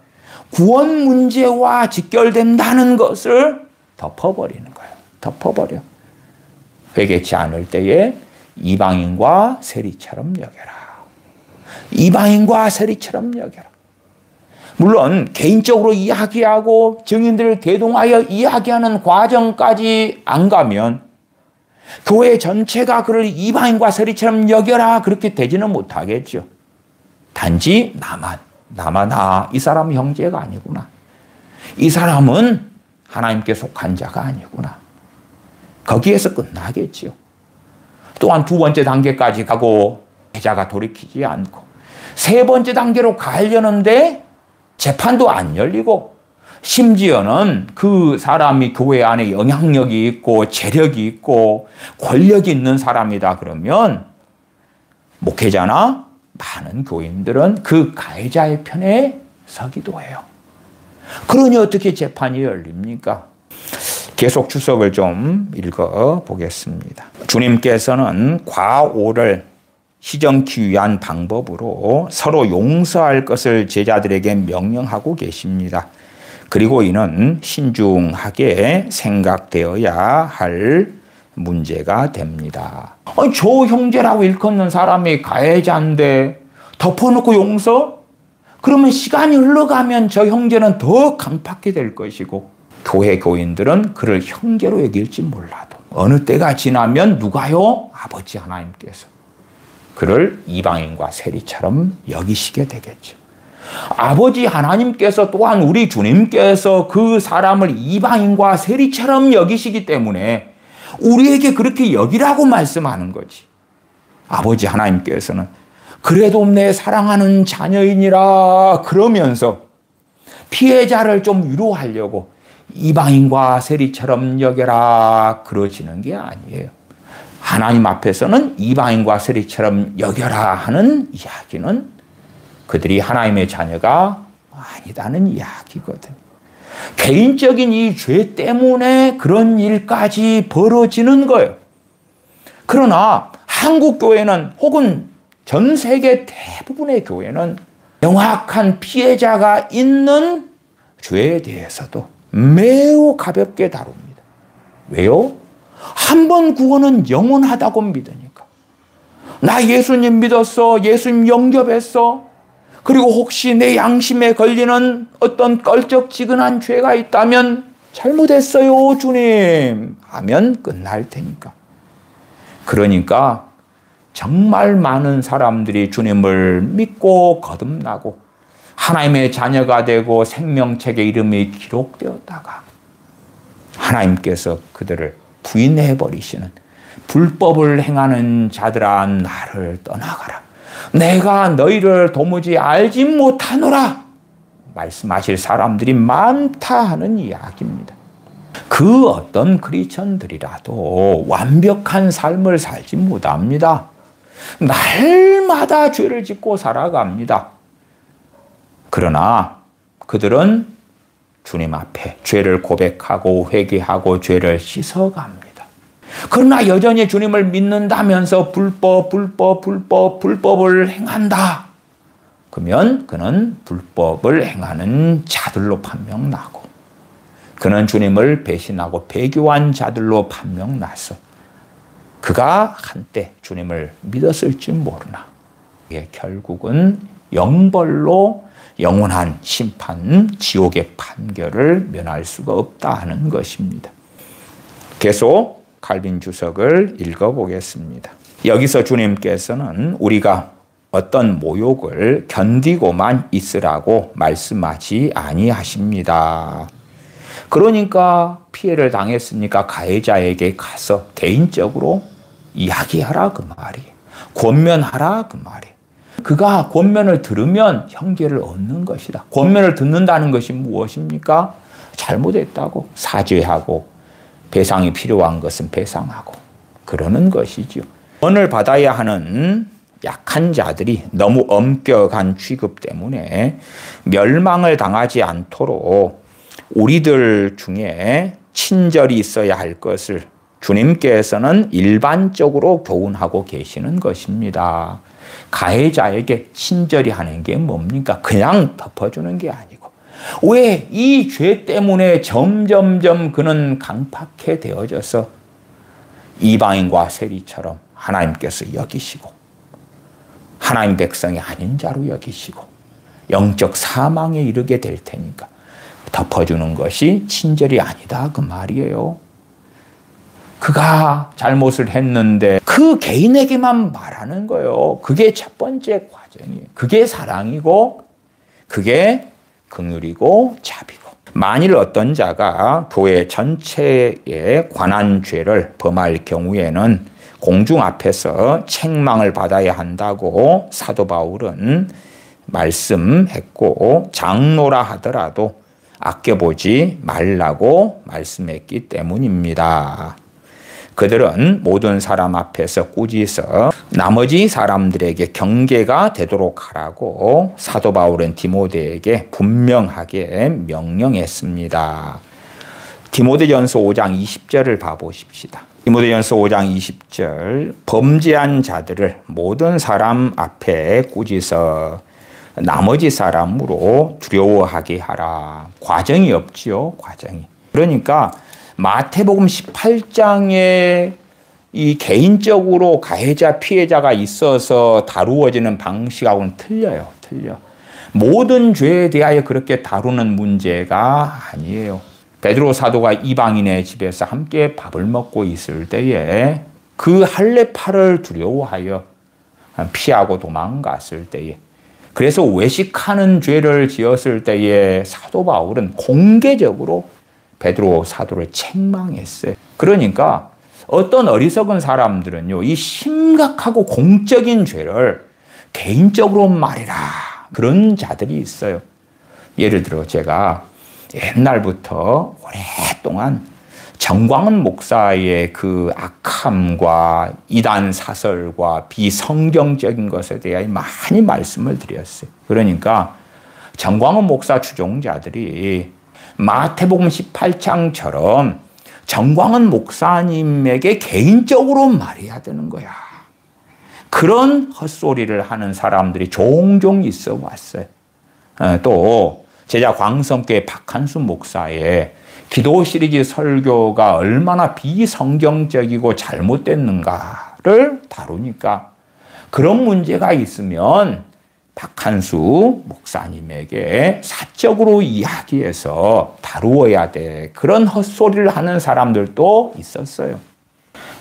구원 문제와 직결된다는 것을 덮어버리는 거예요. 덮어버려. 회개치 않을 때에 이방인과 세리처럼 여겨라. 이방인과 세리처럼 여겨라. 물론 개인적으로 이야기하고 증인들을 대동하여 이야기하는 과정까지 안 가면 교회 전체가 그를 이방인과 세리처럼 여겨라 그렇게 되지는 못하겠죠. 단지 나만 이 사람 형제가 아니구나. 이 사람은 하나님께 속한 자가 아니구나. 거기에서 끝나겠죠. 또한 두 번째 단계까지 가고 피해자가 돌이키지 않고 세 번째 단계로 가려는데 재판도 안 열리고 심지어는 그 사람이 교회 안에 영향력이 있고 재력이 있고 권력이 있는 사람이다 그러면 목회자나 많은 교인들은 그 가해자의 편에 서기도 해요. 그러니 어떻게 재판이 열립니까? 계속 주석을 좀 읽어 보겠습니다. 주님께서는 과오를 시정키 위한 방법으로 서로 용서할 것을 제자들에게 명령하고 계십니다. 그리고 이는 신중하게 생각되어야 할 문제가 됩니다. 아니, 저 형제라고 일컫는 사람이 가해자인데 덮어놓고 용서? 그러면 시간이 흘러가면 저 형제는 더 강팍해 될 것이고 교회 교인들은 그를 형제로 여길지 몰라도 어느 때가 지나면 누가요? 아버지 하나님께서 그를 이방인과 세리처럼 여기시게 되겠죠. 아버지 하나님께서 또한 우리 주님께서 그 사람을 이방인과 세리처럼 여기시기 때문에 우리에게 그렇게 여기라고 말씀하는 거지. 아버지 하나님께서는 그래도 내 사랑하는 자녀이니라 그러면서 피해자를 좀 위로하려고 이방인과 세리처럼 여겨라 그러시는 게 아니에요. 하나님 앞에서는 이방인과 세리처럼 여겨라 하는 이야기는 그들이 하나님의 자녀가 아니다는 이야기거든. 개인적인 이 죄 때문에 그런 일까지 벌어지는 거예요. 그러나 한국 교회는 혹은 전 세계 대부분의 교회는 명확한 피해자가 있는 죄에 대해서도 매우 가볍게 다룹니다. 왜요? 한 번 구원은 영원하다고 믿으니까. 나 예수님 믿었어. 예수님 영접했어. 그리고 혹시 내 양심에 걸리는 어떤 껄쩍지근한 죄가 있다면 잘못했어요, 주님. 하면 끝날 테니까. 그러니까 정말 많은 사람들이 주님을 믿고 거듭나고 하나님의 자녀가 되고 생명책에 이름이 기록되었다가 하나님께서 그들을 부인해버리시는 불법을 행하는 자들아 나를 떠나가라. 내가 너희를 도무지 알지 못하노라 말씀하실 사람들이 많다 하는 이야기입니다. 그 어떤 크리스천들이라도 완벽한 삶을 살지 못합니다. 날마다 죄를 짓고 살아갑니다. 그러나 그들은 주님 앞에 죄를 고백하고 회개하고 죄를 씻어갑니다. 그러나 여전히 주님을 믿는다면서 불법을 행한다. 그러면 그는 불법을 행하는 자들로 판명나고 그는 주님을 배신하고 배교한 자들로 판명나서 그가 한때 주님을 믿었을지 모르나 이게 결국은 영벌로 영원한 심판, 지옥의 판결을 면할 수가 없다 하는 것입니다. 계속 칼빈 주석을 읽어보겠습니다. 여기서 주님께서는 우리가 어떤 모욕을 견디고만 있으라고 말씀하지 아니하십니다. 그러니까 피해를 당했으니까 가해자에게 가서 개인적으로 이야기하라 그 말이에요. 권면하라 그 말이에요. 그가 권면을 들으면 형제를 얻는 것이다. 권면을 듣는다는 것이 무엇입니까? 잘못했다고 사죄하고 배상이 필요한 것은 배상하고 그러는 것이죠. 구원을 받아야 하는 약한 자들이 너무 엄격한 취급 때문에 멸망을 당하지 않도록 우리들 중에 친절이 있어야 할 것을 주님께서는 일반적으로 교훈하고 계시는 것입니다. 가해자에게 친절히 하는 게 뭡니까? 그냥 덮어주는 게 아니고 왜 이 죄 때문에 점점점 그는 강팍해 되어져서 이방인과 세리처럼 하나님께서 여기시고 하나님 백성이 아닌 자로 여기시고 영적 사망에 이르게 될 테니까 덮어주는 것이 친절이 아니다 그 말이에요. 그가 잘못을 했는데 그 개인에게만 말하는 거예요. 그게 첫 번째 과정이에요. 그게 사랑이고 그게 긍휼이고 자비고. 만일 어떤 자가 교회 전체에 관한 죄를 범할 경우에는 공중 앞에서 책망을 받아야 한다고 사도 바울은 말씀했고 장로라 하더라도 아껴보지 말라고 말씀했기 때문입니다. 그들은 모든 사람 앞에서 꾸짖어 나머지 사람들에게 경계가 되도록 하라고 사도 바울은 디모데에게 분명하게 명령했습니다. 디모데전서 5장 20절을 봐보십시다. 디모데전서 5장 20절 범죄한 자들을 모든 사람 앞에 꾸짖어 나머지 사람으로 두려워하게 하라. 과정이 없지요. 과정이. 그러니까 마태복음 18장에 이 개인적으로 가해자 피해자가 있어서 다루어지는 방식하고는 틀려요. 틀려. 모든 죄에 대하여 그렇게 다루는 문제가 아니에요. 베드로 사도가 이방인의 집에서 함께 밥을 먹고 있을 때에 그 할례파를 두려워하여 피하고 도망갔을 때에, 그래서 외식하는 죄를 지었을 때에 사도 바울은 공개적으로 베드로 사도를 책망했어요. 그러니까 어떤 어리석은 사람들은요, 이 심각하고 공적인 죄를 개인적으로 말해라, 그런 자들이 있어요. 예를 들어 제가 옛날부터 오랫동안 정광훈 목사의 그 악함과 이단 사설과 비성경적인 것에 대해 많이 말씀을 드렸어요. 그러니까 정광훈 목사 추종자들이 마태복음 18장처럼 정광훈 목사님에게 개인적으로 말해야 되는 거야. 그런 헛소리를 하는 사람들이 종종 있어 왔어요. 또 제자 광성교회 박한순 목사의 기도 시리즈 설교가 얼마나 비성경적이고 잘못됐는가를 다루니까 그런 문제가 있으면 박한수 목사님에게 사적으로 이야기해서 다루어야 돼. 그런 헛소리를 하는 사람들도 있었어요.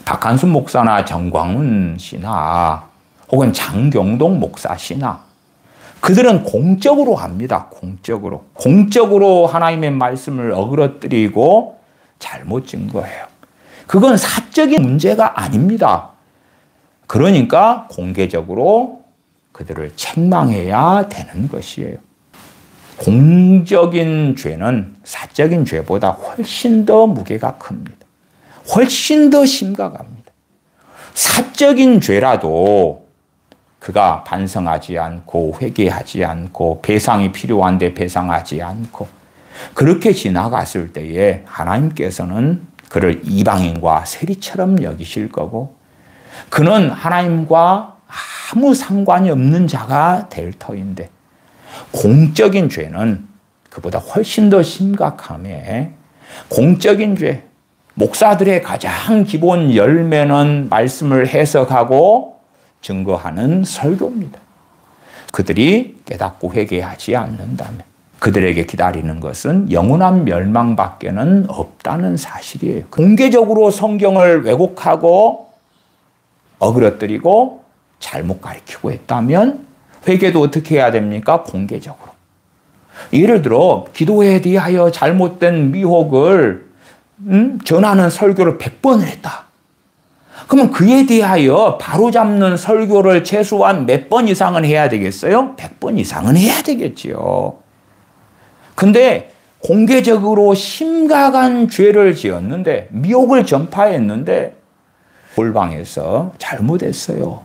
박한수 목사나 정광훈 씨나 혹은 장경동 목사 씨나 그들은 공적으로 합니다. 공적으로. 공적으로 하나님의 말씀을 어그러뜨리고 잘못 진 거예요. 그건 사적인 문제가 아닙니다. 그러니까 공개적으로 그들을 책망해야 되는 것이에요. 공적인 죄는 사적인 죄보다 훨씬 더 무게가 큽니다. 훨씬 더 심각합니다. 사적인 죄라도 그가 반성하지 않고 회개하지 않고 배상이 필요한데 배상하지 않고 그렇게 지나갔을 때에 하나님께서는 그를 이방인과 세리처럼 여기실 거고 그는 하나님과 아무 상관이 없는 자가 될 터인데 공적인 죄는 그보다 훨씬 더 심각함에 공적인 죄, 목사들의 가장 기본 열매는 말씀을 해석하고 증거하는 설교입니다. 그들이 깨닫고 회개하지 않는다면 그들에게 기다리는 것은 영원한 멸망밖에는 없다는 사실이에요. 공개적으로 성경을 왜곡하고 어그러뜨리고 잘못 가르치고 했다면 회개도 어떻게 해야 됩니까? 공개적으로. 예를 들어 기도에 대하여 잘못된 미혹을 전하는 설교를 100번을 했다. 그러면 그에 대하여 바로잡는 설교를 최소한 몇 번 이상은 해야 되겠어요? 100번 이상은 해야 되겠지요. 근데 공개적으로 심각한 죄를 지었는데 미혹을 전파했는데 골방에서 잘못했어요.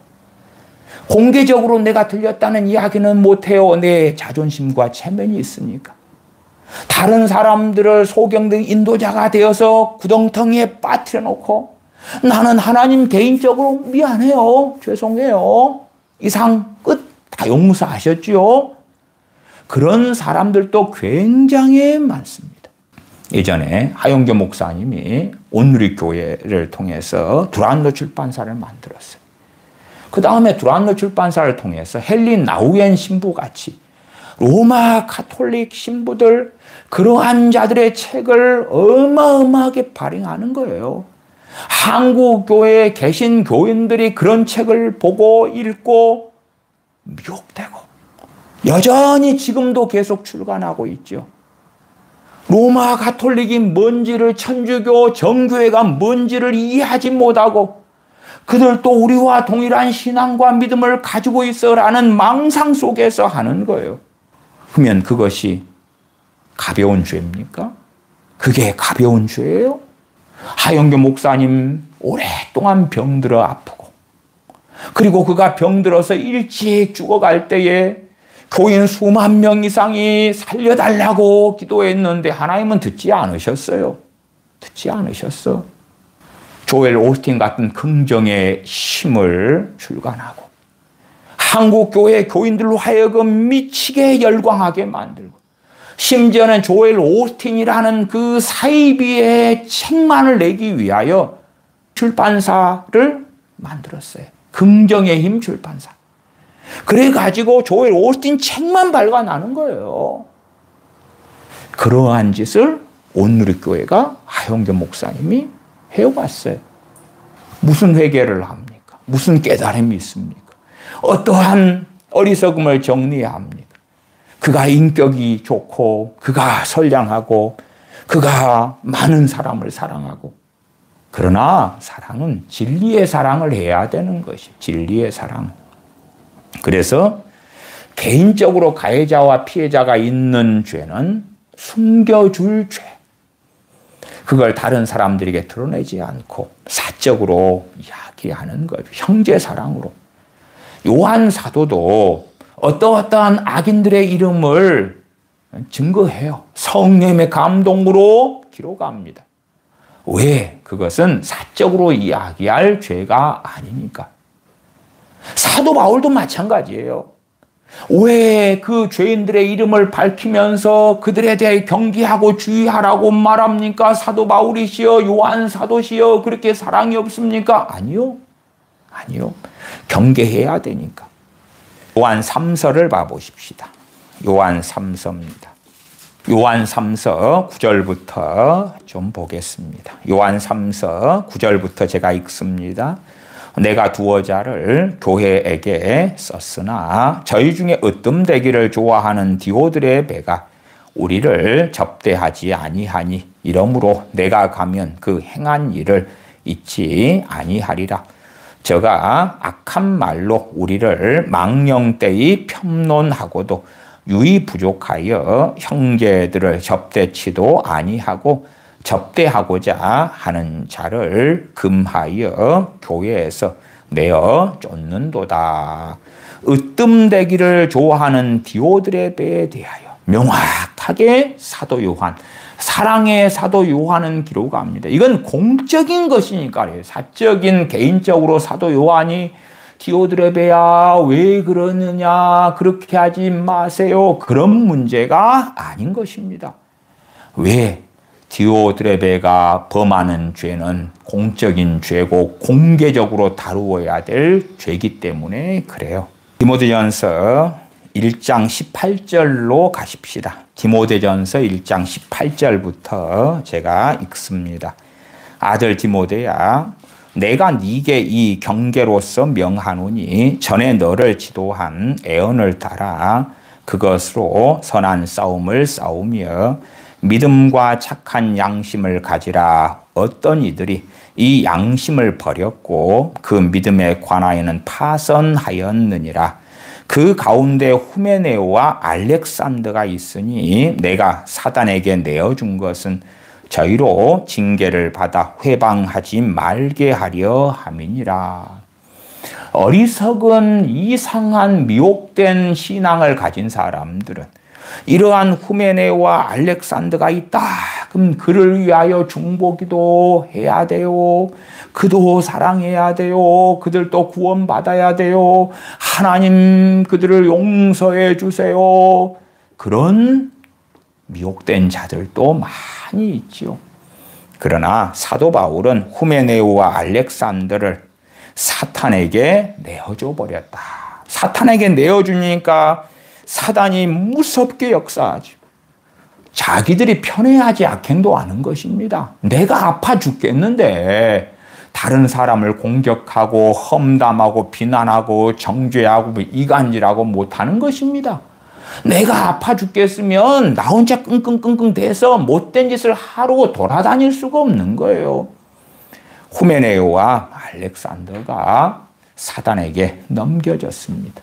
공개적으로 내가 들렸다는 이야기는 못해요. 내 자존심과 체면이 있으니까. 다른 사람들을 소경된 인도자가 되어서 구덩텅이에 빠뜨려 놓고 나는 하나님 개인적으로 미안해요. 죄송해요. 이상 끝 다 용서하셨지요. 그런 사람들도 굉장히 많습니다. 예전에 하용교 목사님이 온누리교회를 통해서 두란노 출판사를 만들었어요. 그 다음에 두란노 출판사를 통해서 헬린 나우엔 신부같이 로마 가톨릭 신부들 그러한 자들의 책을 어마어마하게 발행하는 거예요. 한국 교회에 계신 교인들이 그런 책을 보고 읽고 미혹되고 여전히 지금도 계속 출간하고 있죠. 로마 가톨릭이 뭔지를 천주교 정교회가 뭔지를 이해하지 못하고 그들도 우리와 동일한 신앙과 믿음을 가지고 있어라는 망상 속에서 하는 거예요. 그러면 그것이 가벼운 죄입니까? 그게 가벼운 죄예요? 하영교 목사님 오랫동안 병들어 아프고, 그리고 그가 병들어서 일찍 죽어갈 때에 교인 수만 명 이상이 살려달라고 기도했는데 하나님은 듣지 않으셨어요. 듣지 않으셨어. 조엘 오스틴 같은 긍정의 힘을 출간하고 한국 교회 교인들로 하여금 미치게 열광하게 만들고, 심지어는 조엘 오스틴이라는 그 사이비의 책만을 내기 위하여 출판사를 만들었어요. 긍정의 힘 출판사. 그래가지고 조엘 오스틴 책만 발간하는 거예요. 그러한 짓을 온누리교회가 하영교 목사님이 해왔어요. 무슨 회개를 합니까? 무슨 깨달음이 있습니까? 어떠한 어리석음을 정리해야 합니까? 그가 인격이 좋고, 그가 선량하고, 그가 많은 사람을 사랑하고, 그러나 사랑은 진리의 사랑을 해야 되는 것이 진리의 사랑. 그래서 개인적으로 가해자와 피해자가 있는 죄는 숨겨줄 죄. 그걸 다른 사람들에게 드러내지 않고 사적으로 이야기하는 거예요. 형제 사랑으로. 요한 사도도 어떠한 악인들의 이름을 증거해요. 성령의 감동으로 기록합니다. 왜? 그것은 사적으로 이야기할 죄가 아니니까. 사도 바울도 마찬가지예요. 왜 그 죄인들의 이름을 밝히면서 그들에 대해 경계하고 주의하라고 말합니까? 사도 바울이시여, 요한 사도시여, 그렇게 사랑이 없습니까? 아니요. 아니요. 경계해야 되니까. 요한 3서를 봐보십시다. 요한 3서입니다. 요한 3서 9절부터 좀 보겠습니다. 요한 3서 9절부터 제가 읽습니다. 내가 두어 자를 교회에게 썼으나 저희 중에 으뜸되기를 좋아하는 디오드레베가 우리를 접대하지 아니하니 이러므로 내가 가면 그 행한 일을 잊지 아니하리라. 저가 악한 말로 우리를 망령되이 편론하고도 유의 부족하여 형제들을 접대치도 아니하고 접대하고자 하는 자를 금하여 교회에서 내어 쫓는도다. 으뜸되기를 좋아하는 디오드레베에 대하여 명확하게 사도 요한, 사랑의 사도 요한은 기록합니다. 이건 공적인 것이니까요. 사적인 개인적으로 사도 요한이 디오드레베야 왜 그러느냐, 그렇게 하지 마세요, 그런 문제가 아닌 것입니다. 왜? 디오드레베가 범하는 죄는 공적인 죄고 공개적으로 다루어야 될 죄이기 때문에 그래요. 디모데전서 1장 18절로 가십시다. 디모데전서 1장 18절부터 제가 읽습니다. 아들 디모데야, 내가 네게 이 경계로서 명하노니 전에 너를 지도한 애언을 따라 그것으로 선한 싸움을 싸우며 믿음과 착한 양심을 가지라. 어떤 이들이 이 양심을 버렸고 그 믿음에 관하여는 파선하였느니라. 그 가운데 후메네오와 알렉산더가 있으니 내가 사단에게 내어준 것은 저희로 징계를 받아 회방하지 말게 하려 함이니라. 어리석은 이상한 미혹된 신앙을 가진 사람들은 이러한 후메네와 알렉산더가 있다. 그럼 그를 위하여 중보기도 해야 돼요. 그도 사랑해야 돼요. 그들도 구원받아야 돼요. 하나님 그들을 용서해 주세요. 그런 미혹된 자들도 많이 있지요. 그러나 사도 바울은 후메네오와 알렉산더를 사탄에게 내어줘 버렸다. 사탄에게 내어주니까 사단이 무섭게 역사하죠. 자기들이 편애하지 악행도 하는 것입니다. 내가 아파 죽겠는데 다른 사람을 공격하고 험담하고 비난하고 정죄하고 이간질하고 못하는 것입니다. 내가 아파 죽겠으면 나 혼자 끙끙끙끙 대서 못된 짓을 하러 돌아다닐 수가 없는 거예요. 후메네오와 알렉산더가 사단에게 넘겨졌습니다.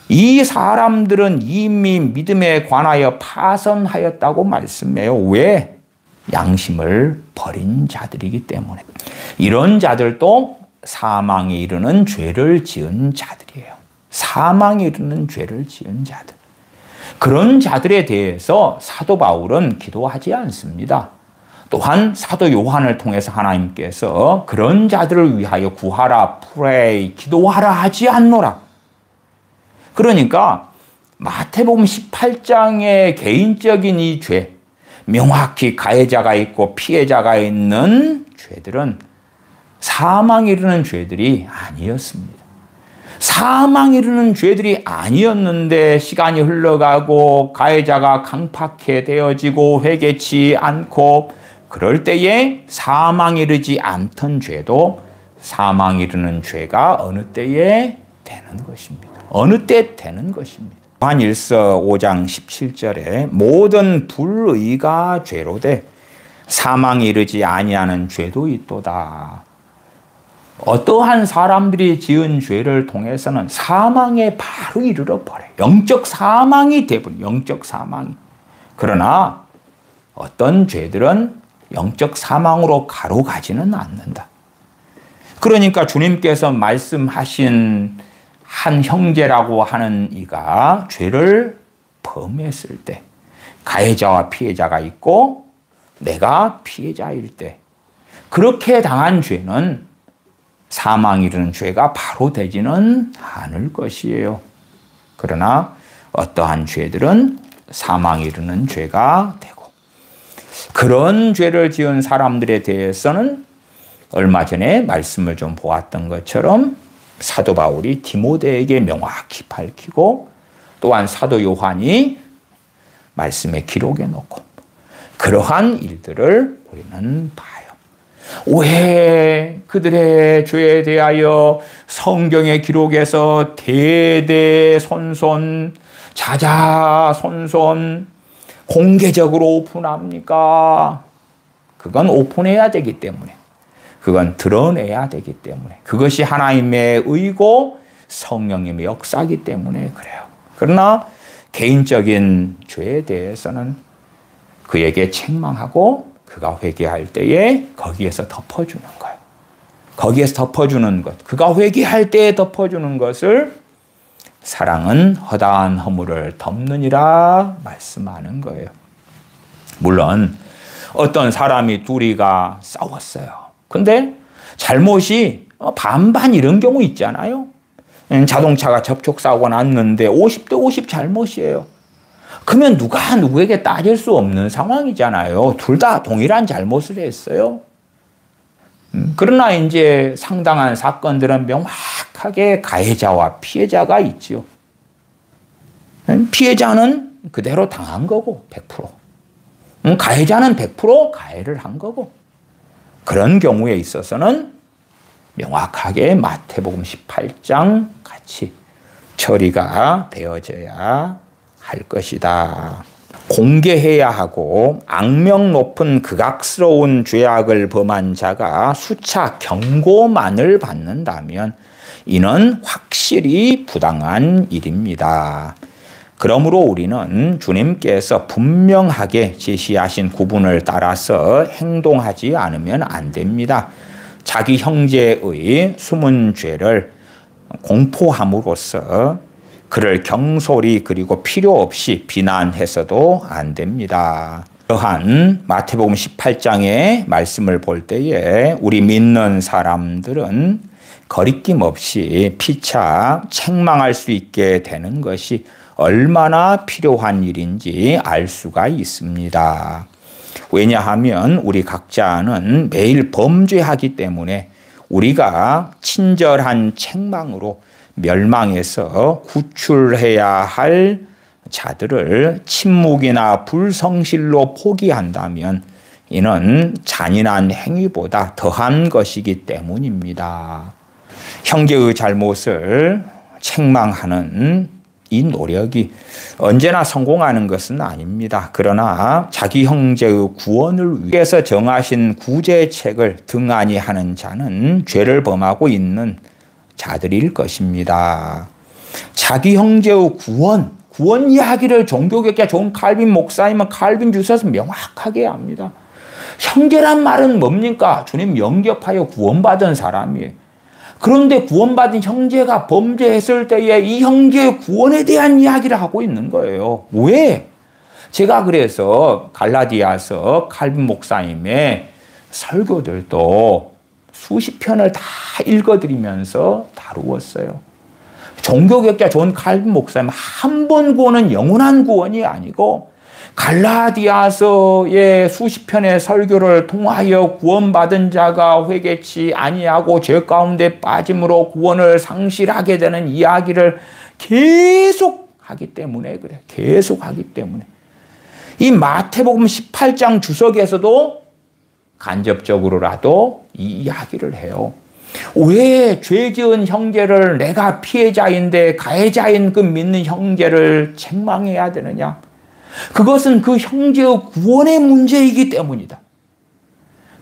이 사람들은 이미 믿음에 관하여 파선하였다고 말씀해요. 왜? 양심을 버린 자들이기 때문에. 이런 자들도 사망에 이르는 죄를 지은 자들이에요. 사망에 이르는 죄를 지은 자들. 그런 자들에 대해서 사도 바울은 기도하지 않습니다. 또한 사도 요한을 통해서 하나님께서 그런 자들을 위하여 구하라, pray, 기도하라 하지 않노라. 그러니까 마태복음 18장의 개인적인 이 죄, 명확히 가해자가 있고 피해자가 있는 죄들은 사망에 이르는 죄들이 아니었습니다. 사망에 이르는 죄들이 아니었는데 시간이 흘러가고 가해자가 강팍해 되어지고 회개치 않고 그럴 때에 사망에 이르지 않던 죄도 사망에 이르는 죄가 어느 때에 되는 것입니다. 어느 때 되는 것입니다. 요한 1서 5장 17절에 모든 불의가 죄로 돼 사망에 이르지 아니하는 죄도 있도다. 어떠한 사람들이 지은 죄를 통해서는 사망에 바로 이르러 버려요. 영적 사망이 되버려요. 영적 사망이. 그러나 어떤 죄들은 영적 사망으로 가로가지는 않는다. 그러니까 주님께서 말씀하신 한 형제라고 하는 이가 죄를 범했을 때 가해자와 피해자가 있고 내가 피해자일 때 그렇게 당한 죄는 사망에 이르는 죄가 바로 되지는 않을 것이에요. 그러나 어떠한 죄들은 사망에 이르는 죄가 되고 그런 죄를 지은 사람들에 대해서는 얼마 전에 말씀을 좀 보았던 것처럼 사도 바울이 디모데에게 명확히 밝히고 또한 사도 요한이 말씀에 기록해 놓고 그러한 일들을 우리는 봐요. 왜 그들의 죄에 대하여 성경의 기록에서 대대손손 자자손손 공개적으로 오픈합니까? 그건 오픈해야 되기 때문에 그건 드러내야 되기 때문에 그것이 하나님의 의고 성령님의 역사이기 때문에 그래요. 그러나 개인적인 죄에 대해서는 그에게 책망하고 그가 회개할 때에 거기에서 덮어주는 거예요. 거기에서 덮어주는 것. 그가 회개할 때에 덮어주는 것을 사랑은 허다한 허물을 덮느니라 말씀하는 거예요. 물론 어떤 사람이 둘이가 싸웠어요. 근데 잘못이 반반 이런 경우 있잖아요. 자동차가 접촉사고가 났는데 50대 50 잘못이에요. 그러면 누가 누구에게 따질 수 없는 상황이잖아요. 둘 다 동일한 잘못을 했어요. 그러나 이제 상당한 사건들은 명확하게 가해자와 피해자가 있죠. 피해자는 그대로 당한 거고 100%. 가해자는 100% 가해를 한 거고 그런 경우에 있어서는 명확하게 마태복음 18장 같이 처리가 되어져야 할 것이다. 공개해야 하고 악명 높은 극악스러운 죄악을 범한 자가 수차 경고만을 받는다면 이는 확실히 부당한 일입니다. 그러므로 우리는 주님께서 분명하게 제시하신 구분을 따라서 행동하지 않으면 안 됩니다. 자기 형제의 숨은 죄를 공포함으로써 그를 경솔히 그리고 필요 없이 비난해서도 안 됩니다. 또한 마태복음 18장의 말씀을 볼 때에 우리 믿는 사람들은 거리낌 없이 피차 책망할 수 있게 되는 것이 얼마나 필요한 일인지 알 수가 있습니다. 왜냐하면 우리 각자는 매일 범죄하기 때문에 우리가 친절한 책망으로 멸망해서 구출해야 할 자들을 침묵이나 불성실로 포기한다면 이는 잔인한 행위보다 더한 것이기 때문입니다. 형제의 잘못을 책망하는 이 노력이 언제나 성공하는 것은 아닙니다. 그러나 자기 형제의 구원을 위해서 정하신 구제책을 등한히 하는 자는 죄를 범하고 있는 자들일 것입니다. 자기 형제의 구원 이야기를 종교개혁자 존 칼빈 목사님은 칼빈 주석에서 명확하게 합니다. 형제란 말은 뭡니까? 주님 영접하여 구원받은 사람이에요. 그런데 구원받은 형제가 범죄했을 때에 이 형제의 구원에 대한 이야기를 하고 있는 거예요. 왜? 제가 그래서 갈라디아서 칼빈 목사님의 설교들도 수십 편을 다 읽어드리면서 다루었어요. 종교개혁자 존 칼빈 목사님 한 번 구원은 영원한 구원이 아니고 갈라디아서의 수십 편의 설교를 통하여 구원받은 자가 회개치 아니하고 죄 가운데 빠짐으로 구원을 상실하게 되는 이야기를 계속 하기 때문에 그래. 계속 하기 때문에. 이 마태복음 18장 주석에서도 간접적으로라도 이 이야기를 해요. 왜 죄 지은 형제를 내가 피해자인데 가해자인 그 믿는 형제를 책망해야 되느냐? 그것은 그 형제의 구원의 문제이기 때문이다.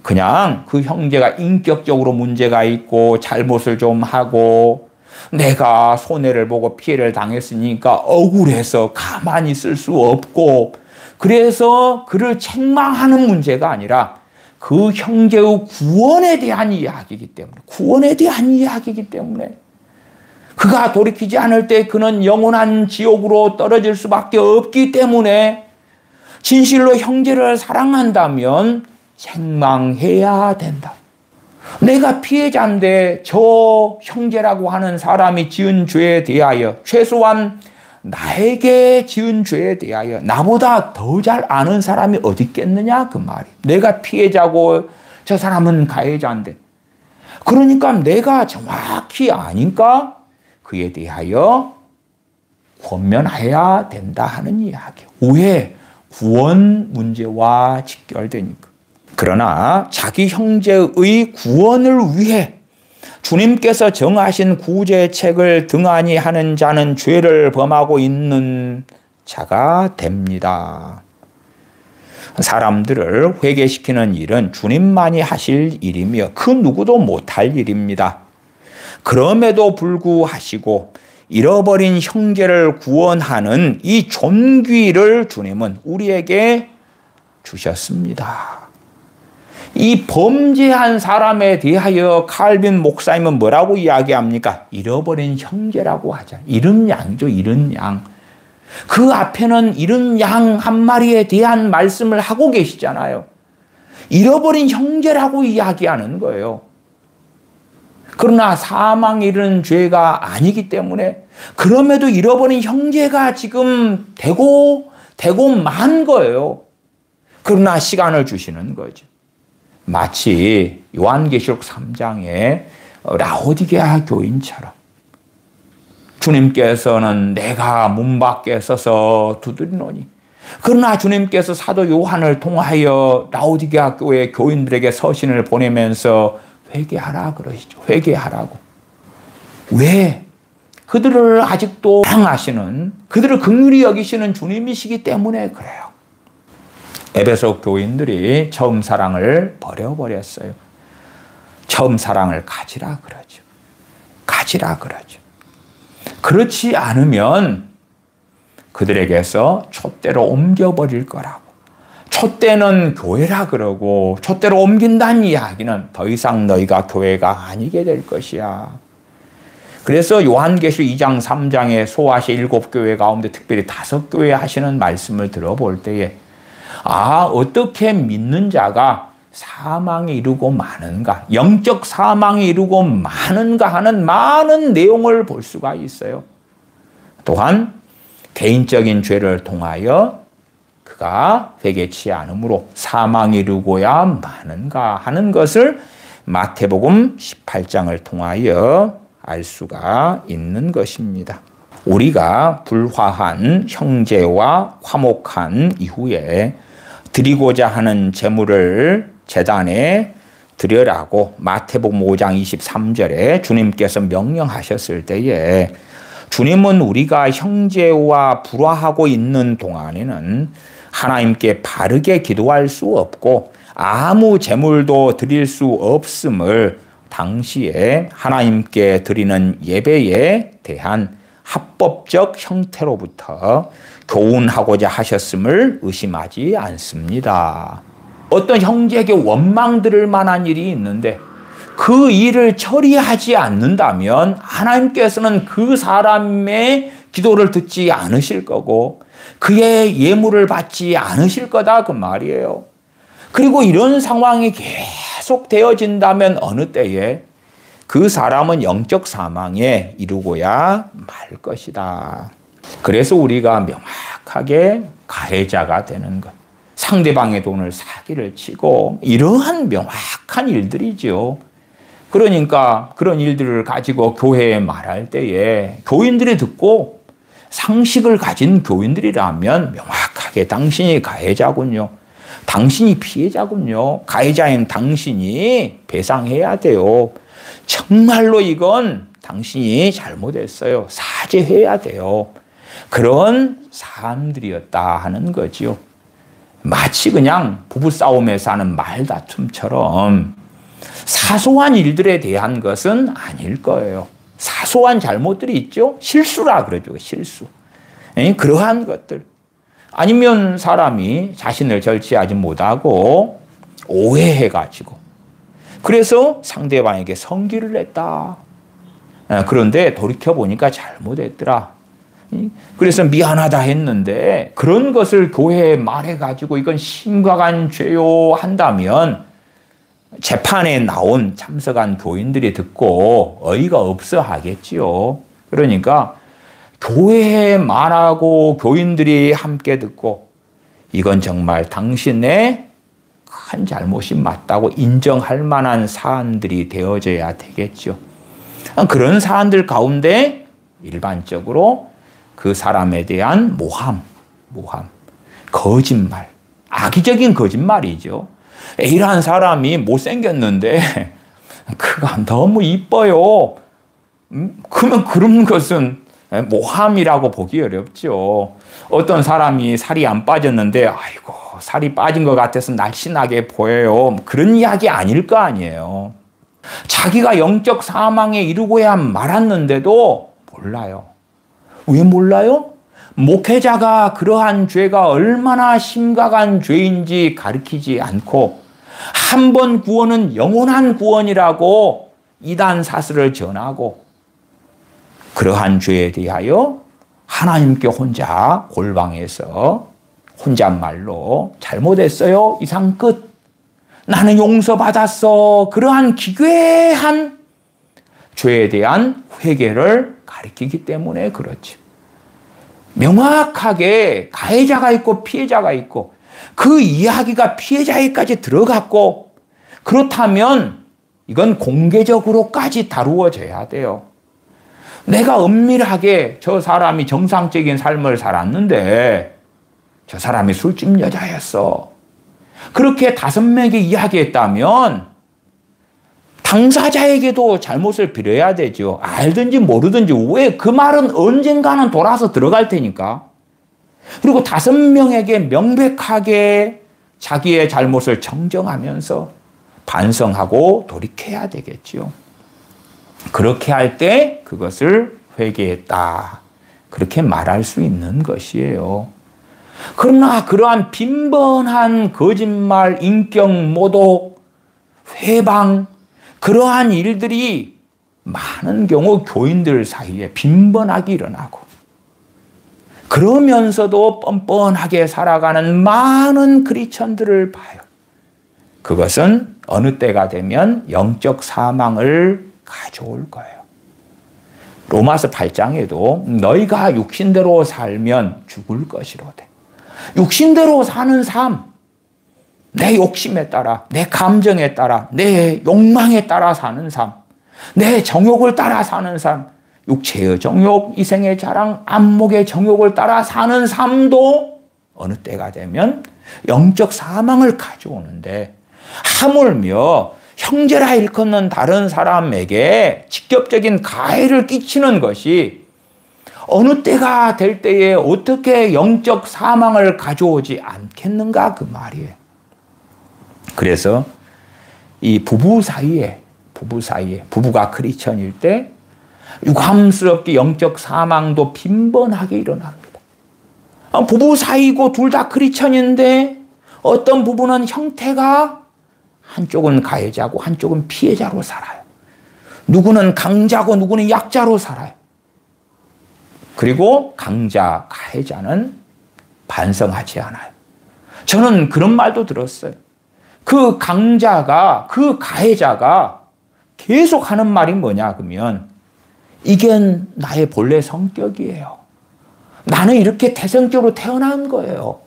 그냥 그 형제가 인격적으로 문제가 있고 잘못을 좀 하고 내가 손해를 보고 피해를 당했으니까 억울해서 가만히 있을 수 없고 그래서 그를 책망하는 문제가 아니라 그 형제의 구원에 대한 이야기이기 때문에 구원에 대한 이야기이기 때문에 그가 돌이키지 않을 때 그는 영원한 지옥으로 떨어질 수밖에 없기 때문에 진실로 형제를 사랑한다면 책망해야 된다. 내가 피해자인데 저 형제라고 하는 사람이 지은 죄에 대하여 최소한 나에게 지은 죄에 대하여 나보다 더 잘 아는 사람이 어디 있겠느냐 그 말이. 내가 피해자고 저 사람은 가해자인데 그러니까 내가 정확히 아니까 그에 대하여 권면해야 된다 하는 이야기예요. 왜? 구원 문제와 직결되니까. 그러나 자기 형제의 구원을 위해 주님께서 정하신 구제책을 등한히 하는 자는 죄를 범하고 있는 자가 됩니다. 사람들을 회개시키는 일은 주님만이 하실 일이며 그 누구도 못할 일입니다. 그럼에도 불구하시고 잃어버린 형제를 구원하는 이 존귀를 주님은 우리에게 주셨습니다. 이 범죄한 사람에 대하여 칼빈 목사님은 뭐라고 이야기합니까? 잃어버린 형제라고 하죠. 잃은 양이죠. 잃은 양. 그 앞에는 잃은 양 한 마리에 대한 말씀을 하고 계시잖아요. 잃어버린 형제라고 이야기하는 거예요. 그러나 사망에 이르는 죄가 아니기 때문에 그럼에도 잃어버린 형제가 지금 되고 만 거예요. 그러나 시간을 주시는 거죠. 마치 요한계시록 3장의 라오디게아 교인처럼 주님께서는 내가 문 밖에 서서 두드리노니 그러나 주님께서 사도 요한을 통하여 라오디게아 교회 교인들에게 서신을 보내면서 회개하라 그러시죠. 회개하라고. 왜? 그들을 아직도 사랑하시는 그들을 긍휼히 여기시는 주님이시기 때문에 그래요. 에베소 교인들이 처음 사랑을 버려버렸어요. 처음 사랑을 가지라 그러죠. 가지라 그러죠. 그렇지 않으면 그들에게서 촛대로 옮겨버릴 거라고. 촛대는 교회라 그러고 촛대로 옮긴다는 이야기는 더 이상 너희가 교회가 아니게 될 것이야. 그래서 요한계시록 2장 3장에 소아시 7교회 가운데 특별히 5교회 하시는 말씀을 들어볼 때에 어떻게 믿는 자가 사망에 이르고 마는가, 영적 사망에 이르고 마는가 하는 많은 내용을 볼 수가 있어요. 또한 개인적인 죄를 통하여 그가 회개치 않으므로 사망에 이르고야 마는가 하는 것을 마태복음 18장을 통하여 알 수가 있는 것입니다. 우리가 불화한 형제와 화목한 이후에 드리고자 하는 제물을 제단에 드려라고 마태복음 5장 23절에 주님께서 명령하셨을 때에 주님은 우리가 형제와 불화하고 있는 동안에는 하나님께 바르게 기도할 수 없고 아무 제물도 드릴 수 없음을 당시에 하나님께 드리는 예배에 대한 합법적 형태로부터 교훈하고자 하셨음을 의심하지 않습니다. 어떤 형제에게 원망 들을 만한 일이 있는데 그 일을 처리하지 않는다면 하나님께서는 그 사람의 기도를 듣지 않으실 거고 그의 예물을 받지 않으실 거다 그 말이에요. 그리고 이런 상황이 계속 되어진다면 어느 때에 그 사람은 영적 사망에 이르고야 말 것이다. 그래서 우리가 명확하게 가해자가 되는 것. 상대방의 돈을 사기를 치고 이러한 명확한 일들이죠. 그러니까 그런 일들을 가지고 교회에 말할 때에 교인들이 듣고 상식을 가진 교인들이라면 명확하게 당신이 가해자군요. 당신이 피해자군요. 가해자인 당신이 배상해야 돼요. 정말로 이건 당신이 잘못했어요. 사죄해야 돼요. 그런 사람들이었다 하는 거지요. 마치 그냥 부부싸움에서 하는 말다툼처럼 사소한 일들에 대한 것은 아닐 거예요. 사소한 잘못들이 있죠. 실수라 그러죠. 실수. 그러한 것들. 아니면 사람이 자신을 절제하지 못하고 오해해가지고 그래서 상대방에게 성기를 냈다. 그런데 돌이켜보니까 잘못했더라. 그래서 미안하다 했는데 그런 것을 교회에 말해가지고 이건 심각한 죄요 한다면 재판에 나온 참석한 교인들이 듣고 어이가 없어 하겠지요. 그러니까 교회에 말하고 교인들이 함께 듣고 이건 정말 당신의 큰 잘못이 맞다고 인정할 만한 사안들이 되어져야 되겠죠. 그런 사안들 가운데 일반적으로 그 사람에 대한 모함, 거짓말, 악의적인 거짓말이죠. A라는 사람이 못생겼는데 그가 너무 이뻐요. 그러면 그런 것은 모함이라고 보기 어렵죠. 어떤 사람이 살이 안 빠졌는데 아이고 살이 빠진 것 같아서 날씬하게 보여요. 그런 이야기 아닐 거 아니에요. 자기가 영적 사망에 이르고야 말았는데도 몰라요. 왜 몰라요? 목회자가 그러한 죄가 얼마나 심각한 죄인지 가르치지 않고 한 번 구원은 영원한 구원이라고 이단 사슬을 전하고 그러한 죄에 대하여 하나님께 혼자 골방에서 혼잣말로 잘못했어요. 이상 끝. 나는 용서받았어. 그러한 기괴한 죄에 대한 회개를 가르치기 때문에 그렇죠. 명확하게 가해자가 있고 피해자가 있고 그 이야기가 피해자에게까지 들어갔고 그렇다면 이건 공개적으로까지 다루어져야 돼요. 내가 은밀하게 저 사람이 정상적인 삶을 살았는데 저 사람이 술집 여자였어. 그렇게 5명에게 이야기했다면 당사자에게도 잘못을 빌어야 되죠. 알든지 모르든지 왜 그 말은 언젠가는 돌아서 들어갈 테니까. 그리고 5명에게 명백하게 자기의 잘못을 정정하면서 반성하고 돌이켜야 되겠죠. 그렇게 할 때 그것을 회개했다. 그렇게 말할 수 있는 것이에요. 그러나 그러한 빈번한 거짓말, 인격 모독, 회방, 그러한 일들이 많은 경우 교인들 사이에 빈번하게 일어나고 그러면서도 뻔뻔하게 살아가는 많은 크리스천들을 봐요. 그것은 어느 때가 되면 영적 사망을 가져올 거예요. 로마서 8장에도 너희가 육신대로 살면 죽을 것이로되 육신대로 사는 삶, 내 욕심에 따라, 내 감정에 따라, 내 욕망에 따라 사는 삶, 내 정욕을 따라 사는 삶, 육체의 정욕, 이생의 자랑, 안목의 정욕을 따라 사는 삶도 어느 때가 되면 영적 사망을 가져오는데 하물며 형제라 일컫는 다른 사람에게 직접적인 가해를 끼치는 것이 어느 때가 될 때에 어떻게 영적 사망을 가져오지 않겠는가 그 말이에요. 그래서 이 부부 사이에 부부가 크리스천일 때 유감스럽게 영적 사망도 빈번하게 일어납니다. 부부 사이고 둘 다 크리스천인데 어떤 부부는 형태가 한쪽은 가해자고 한쪽은 피해자로 살아요. 누구는 강자고 누구는 약자로 살아요. 그리고 강자, 가해자는 반성하지 않아요. 저는 그런 말도 들었어요. 그 강자가, 그 가해자가 계속 하는 말이 뭐냐 그러면 이게 나의 본래 성격이에요. 나는 이렇게 태생적으로 태어난 거예요.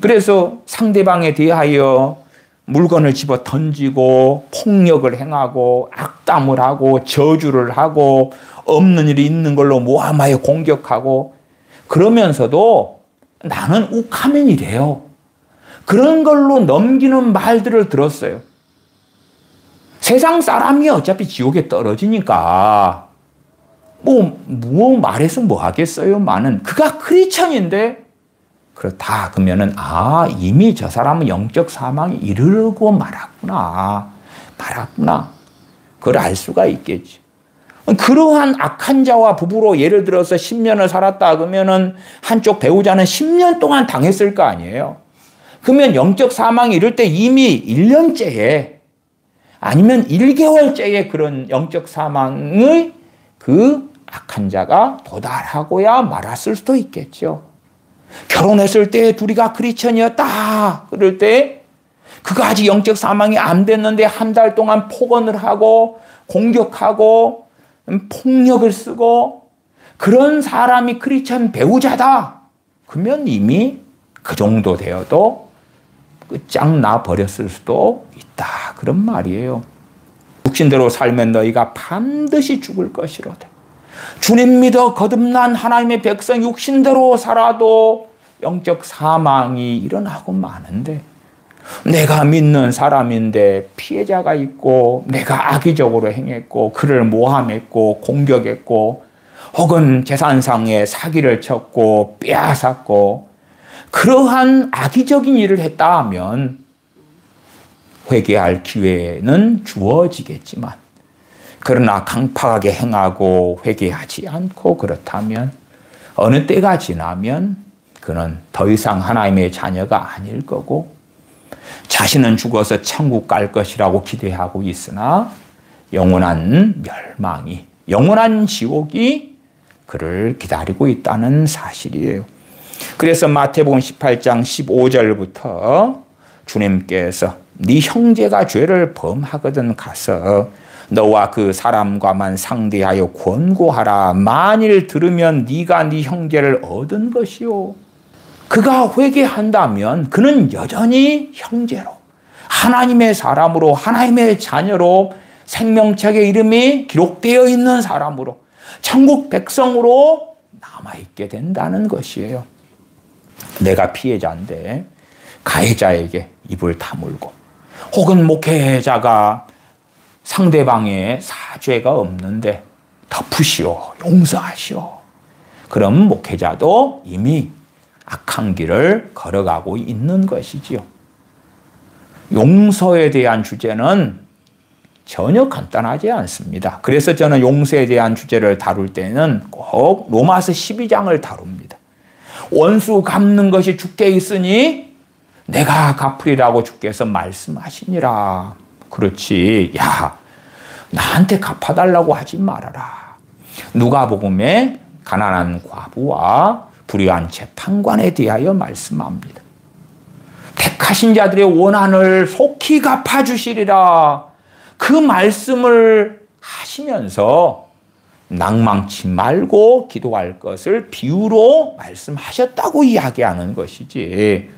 그래서 상대방에 대하여 물건을 집어 던지고 폭력을 행하고 악담을 하고 저주를 하고 없는 일이 있는 걸로 모함하여 공격하고 그러면서도 나는 욱하면 이래요. 그런 걸로 넘기는 말들을 들었어요. 세상 사람이 어차피 지옥에 떨어지니까 뭐 말해서 뭐 하겠어요? 많은 그가 크리스천인데 그렇다 그러면은 이미 저 사람은 영적 사망에 이르고 말았구나. 그걸 알 수가 있겠지. 그러한 악한 자와 부부로 예를 들어서 10년을 살았다 그러면은 한쪽 배우자는 10년 동안 당했을 거 아니에요. 그러면 영적 사망이 이럴 때 이미 1년째에 아니면 1개월째에 그런 영적 사망의 그 악한 자가 도달하고야 말았을 수도 있겠죠. 결혼했을 때 둘이가 크리스천이었다. 그럴 때 그가 아직 영적 사망이 안 됐는데 한 달 동안 폭언을 하고 공격하고 폭력을 쓰고 그런 사람이 크리스천 배우자다. 그러면 이미 그 정도 되어도 끝장나 버렸을 수도 있다. 그런 말이에요. 육신대로 살면 너희가 반드시 죽을 것이로다. 주님 믿어 거듭난 하나님의 백성 육신대로 살아도 영적 사망이 일어나고 마는데 내가 믿는 사람인데 피해자가 있고 내가 악의적으로 행했고 그를 모함했고 공격했고 혹은 재산상의 사기를 쳤고 빼앗았고 그러한 악의적인 일을 했다 하면 회개할 기회는 주어지겠지만 그러나 강팍하게 행하고 회개하지 않고 그렇다면 어느 때가 지나면 그는 더 이상 하나님의 자녀가 아닐 거고 자신은 죽어서 천국 갈 것이라고 기대하고 있으나 영원한 멸망이, 영원한 지옥이 그를 기다리고 있다는 사실이에요. 그래서 마태복음 18장 15절부터 주님께서 네 형제가 죄를 범하거든 가서 너와 그 사람과만 상대하여 권고하라. 만일 들으면 네가 네 형제를 얻은 것이요. 그가 회개한다면 그는 여전히 형제로 하나님의 사람으로 하나님의 자녀로 생명책의 이름이 기록되어 있는 사람으로 천국 백성으로 남아있게 된다는 것이에요. 내가 피해자인데 가해자에게 입을 다물고 혹은 목회자가 상대방의 사죄가 없는데 덮으시오, 용서하시오. 그럼 목회자도 이미 악한 길을 걸어가고 있는 것이지요. 용서에 대한 주제는 전혀 간단하지 않습니다. 그래서 저는 용서에 대한 주제를 다룰 때는 꼭 로마서 12장을 다룹니다. 원수 갚는 것이 주께 있으니 내가 갚으리라고 주께서 말씀하시니라. 그렇지. 야, 나한테 갚아달라고 하지 말아라. 누가복음에 가난한 과부와 불의한 재판관에 대하여 말씀합니다. 택하신 자들의 원한을 속히 갚아주시리라. 그 말씀을 하시면서 낭망치 말고 기도할 것을 비유로 말씀하셨다고 이야기하는 것이지.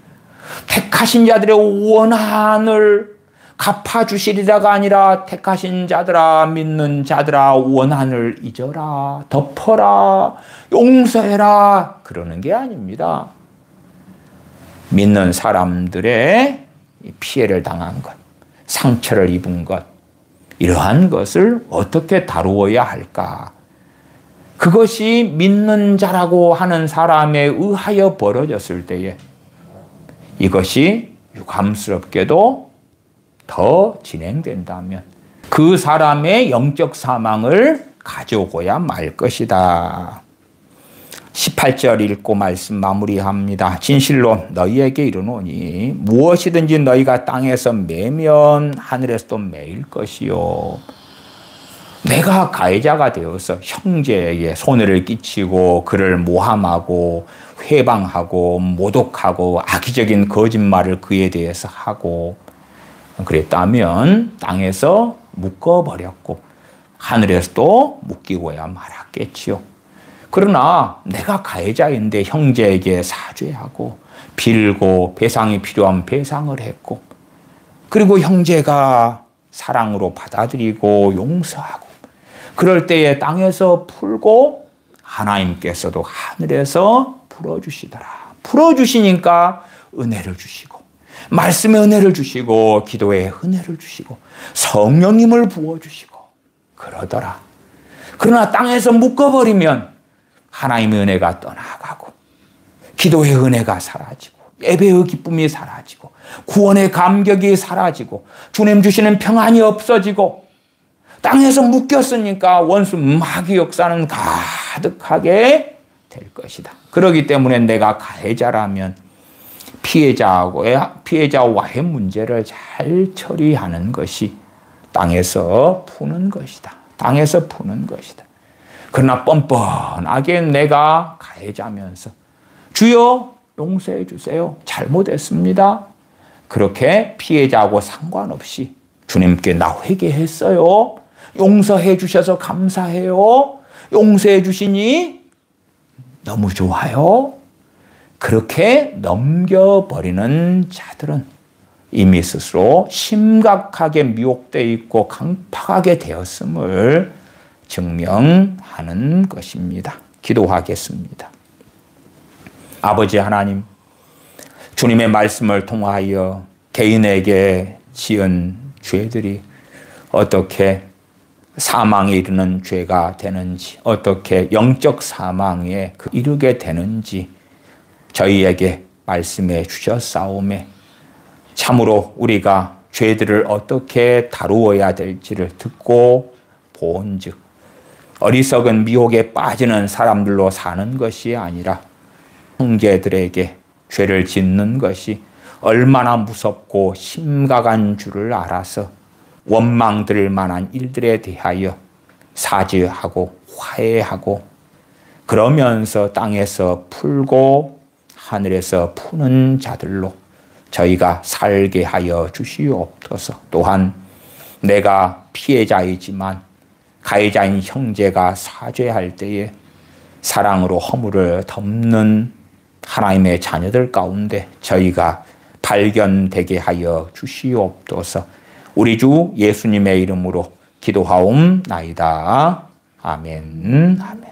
택하신 자들의 원한을 갚아주시리라가 아니라 택하신 자들아, 믿는 자들아, 원한을 잊어라, 덮어라, 용서해라 그러는 게 아닙니다. 믿는 사람들의 피해를 당한 것, 상처를 입은 것, 이러한 것을 어떻게 다루어야 할까? 그것이 믿는 자라고 하는 사람에 의하여 벌어졌을 때에 이것이 유감스럽게도 더 진행된다면 그 사람의 영적 사망을 가져오고야 말 것이다. 18절 읽고 말씀 마무리합니다. 진실로 너희에게 이르노니 무엇이든지 너희가 땅에서 매면 하늘에서도 매일 것이요. 내가 가해자가 되어서 형제에게 손해를 끼치고 그를 모함하고 회방하고 모독하고 악의적인 거짓말을 그에 대해서 하고 그랬다면 땅에서 묶어버렸고 하늘에서도 묶이고야 말았겠지요. 그러나 내가 가해자인데 형제에게 사죄하고 빌고 배상이 필요한 배상을 했고 그리고 형제가 사랑으로 받아들이고 용서하고 그럴 때에 땅에서 풀고 하나님께서도 하늘에서 풀어주시더라. 풀어주시니까 은혜를 주시고 말씀의 은혜를 주시고 기도의 은혜를 주시고 성령님을 부어주시고 그러더라. 그러나 땅에서 묶어버리면 하나님의 은혜가 떠나가고 기도의 은혜가 사라지고 예배의 기쁨이 사라지고 구원의 감격이 사라지고 주님 주시는 평안이 없어지고 땅에서 묶였으니까 원수 마귀 역사는 가득하게 될 것이다. 그렇기 때문에 내가 가해자라면 피해자와의 문제를 잘 처리하는 것이 땅에서 푸는 것이다. 땅에서 푸는 것이다. 그러나 뻔뻔하게 내가 가해자면서 주여 용서해 주세요. 잘못했습니다. 그렇게 피해자하고 상관없이 주님께 나 회개했어요. 용서해 주셔서 감사해요. 용서해 주시니 너무 좋아요. 그렇게 넘겨버리는 자들은 이미 스스로 심각하게 미혹되어 있고 강팍하게 되었음을 증명하는 것입니다. 기도하겠습니다. 아버지 하나님, 주님의 말씀을 통하여 개인에게 지은 죄들이 어떻게 사망에 이르는 죄가 되는지, 어떻게 영적 사망에 이르게 되는지 저희에게 말씀해 주셨사오매 참으로 우리가 죄들을 어떻게 다루어야 될지를 듣고 본즉 어리석은 미혹에 빠지는 사람들로 사는 것이 아니라 형제들에게 죄를 짓는 것이 얼마나 무섭고 심각한 줄을 알아서 원망될 만한 일들에 대하여 사죄하고 화해하고 그러면서 땅에서 풀고 하늘에서 푸는 자들로 저희가 살게 하여 주시옵소서. 또한 내가 피해자이지만 가해자인 형제가 사죄할 때에 사랑으로 허물을 덮는 하나님의 자녀들 가운데 저희가 발견되게 하여 주시옵소서. 우리 주 예수님의 이름으로 기도하옵나이다. 아멘. 아멘.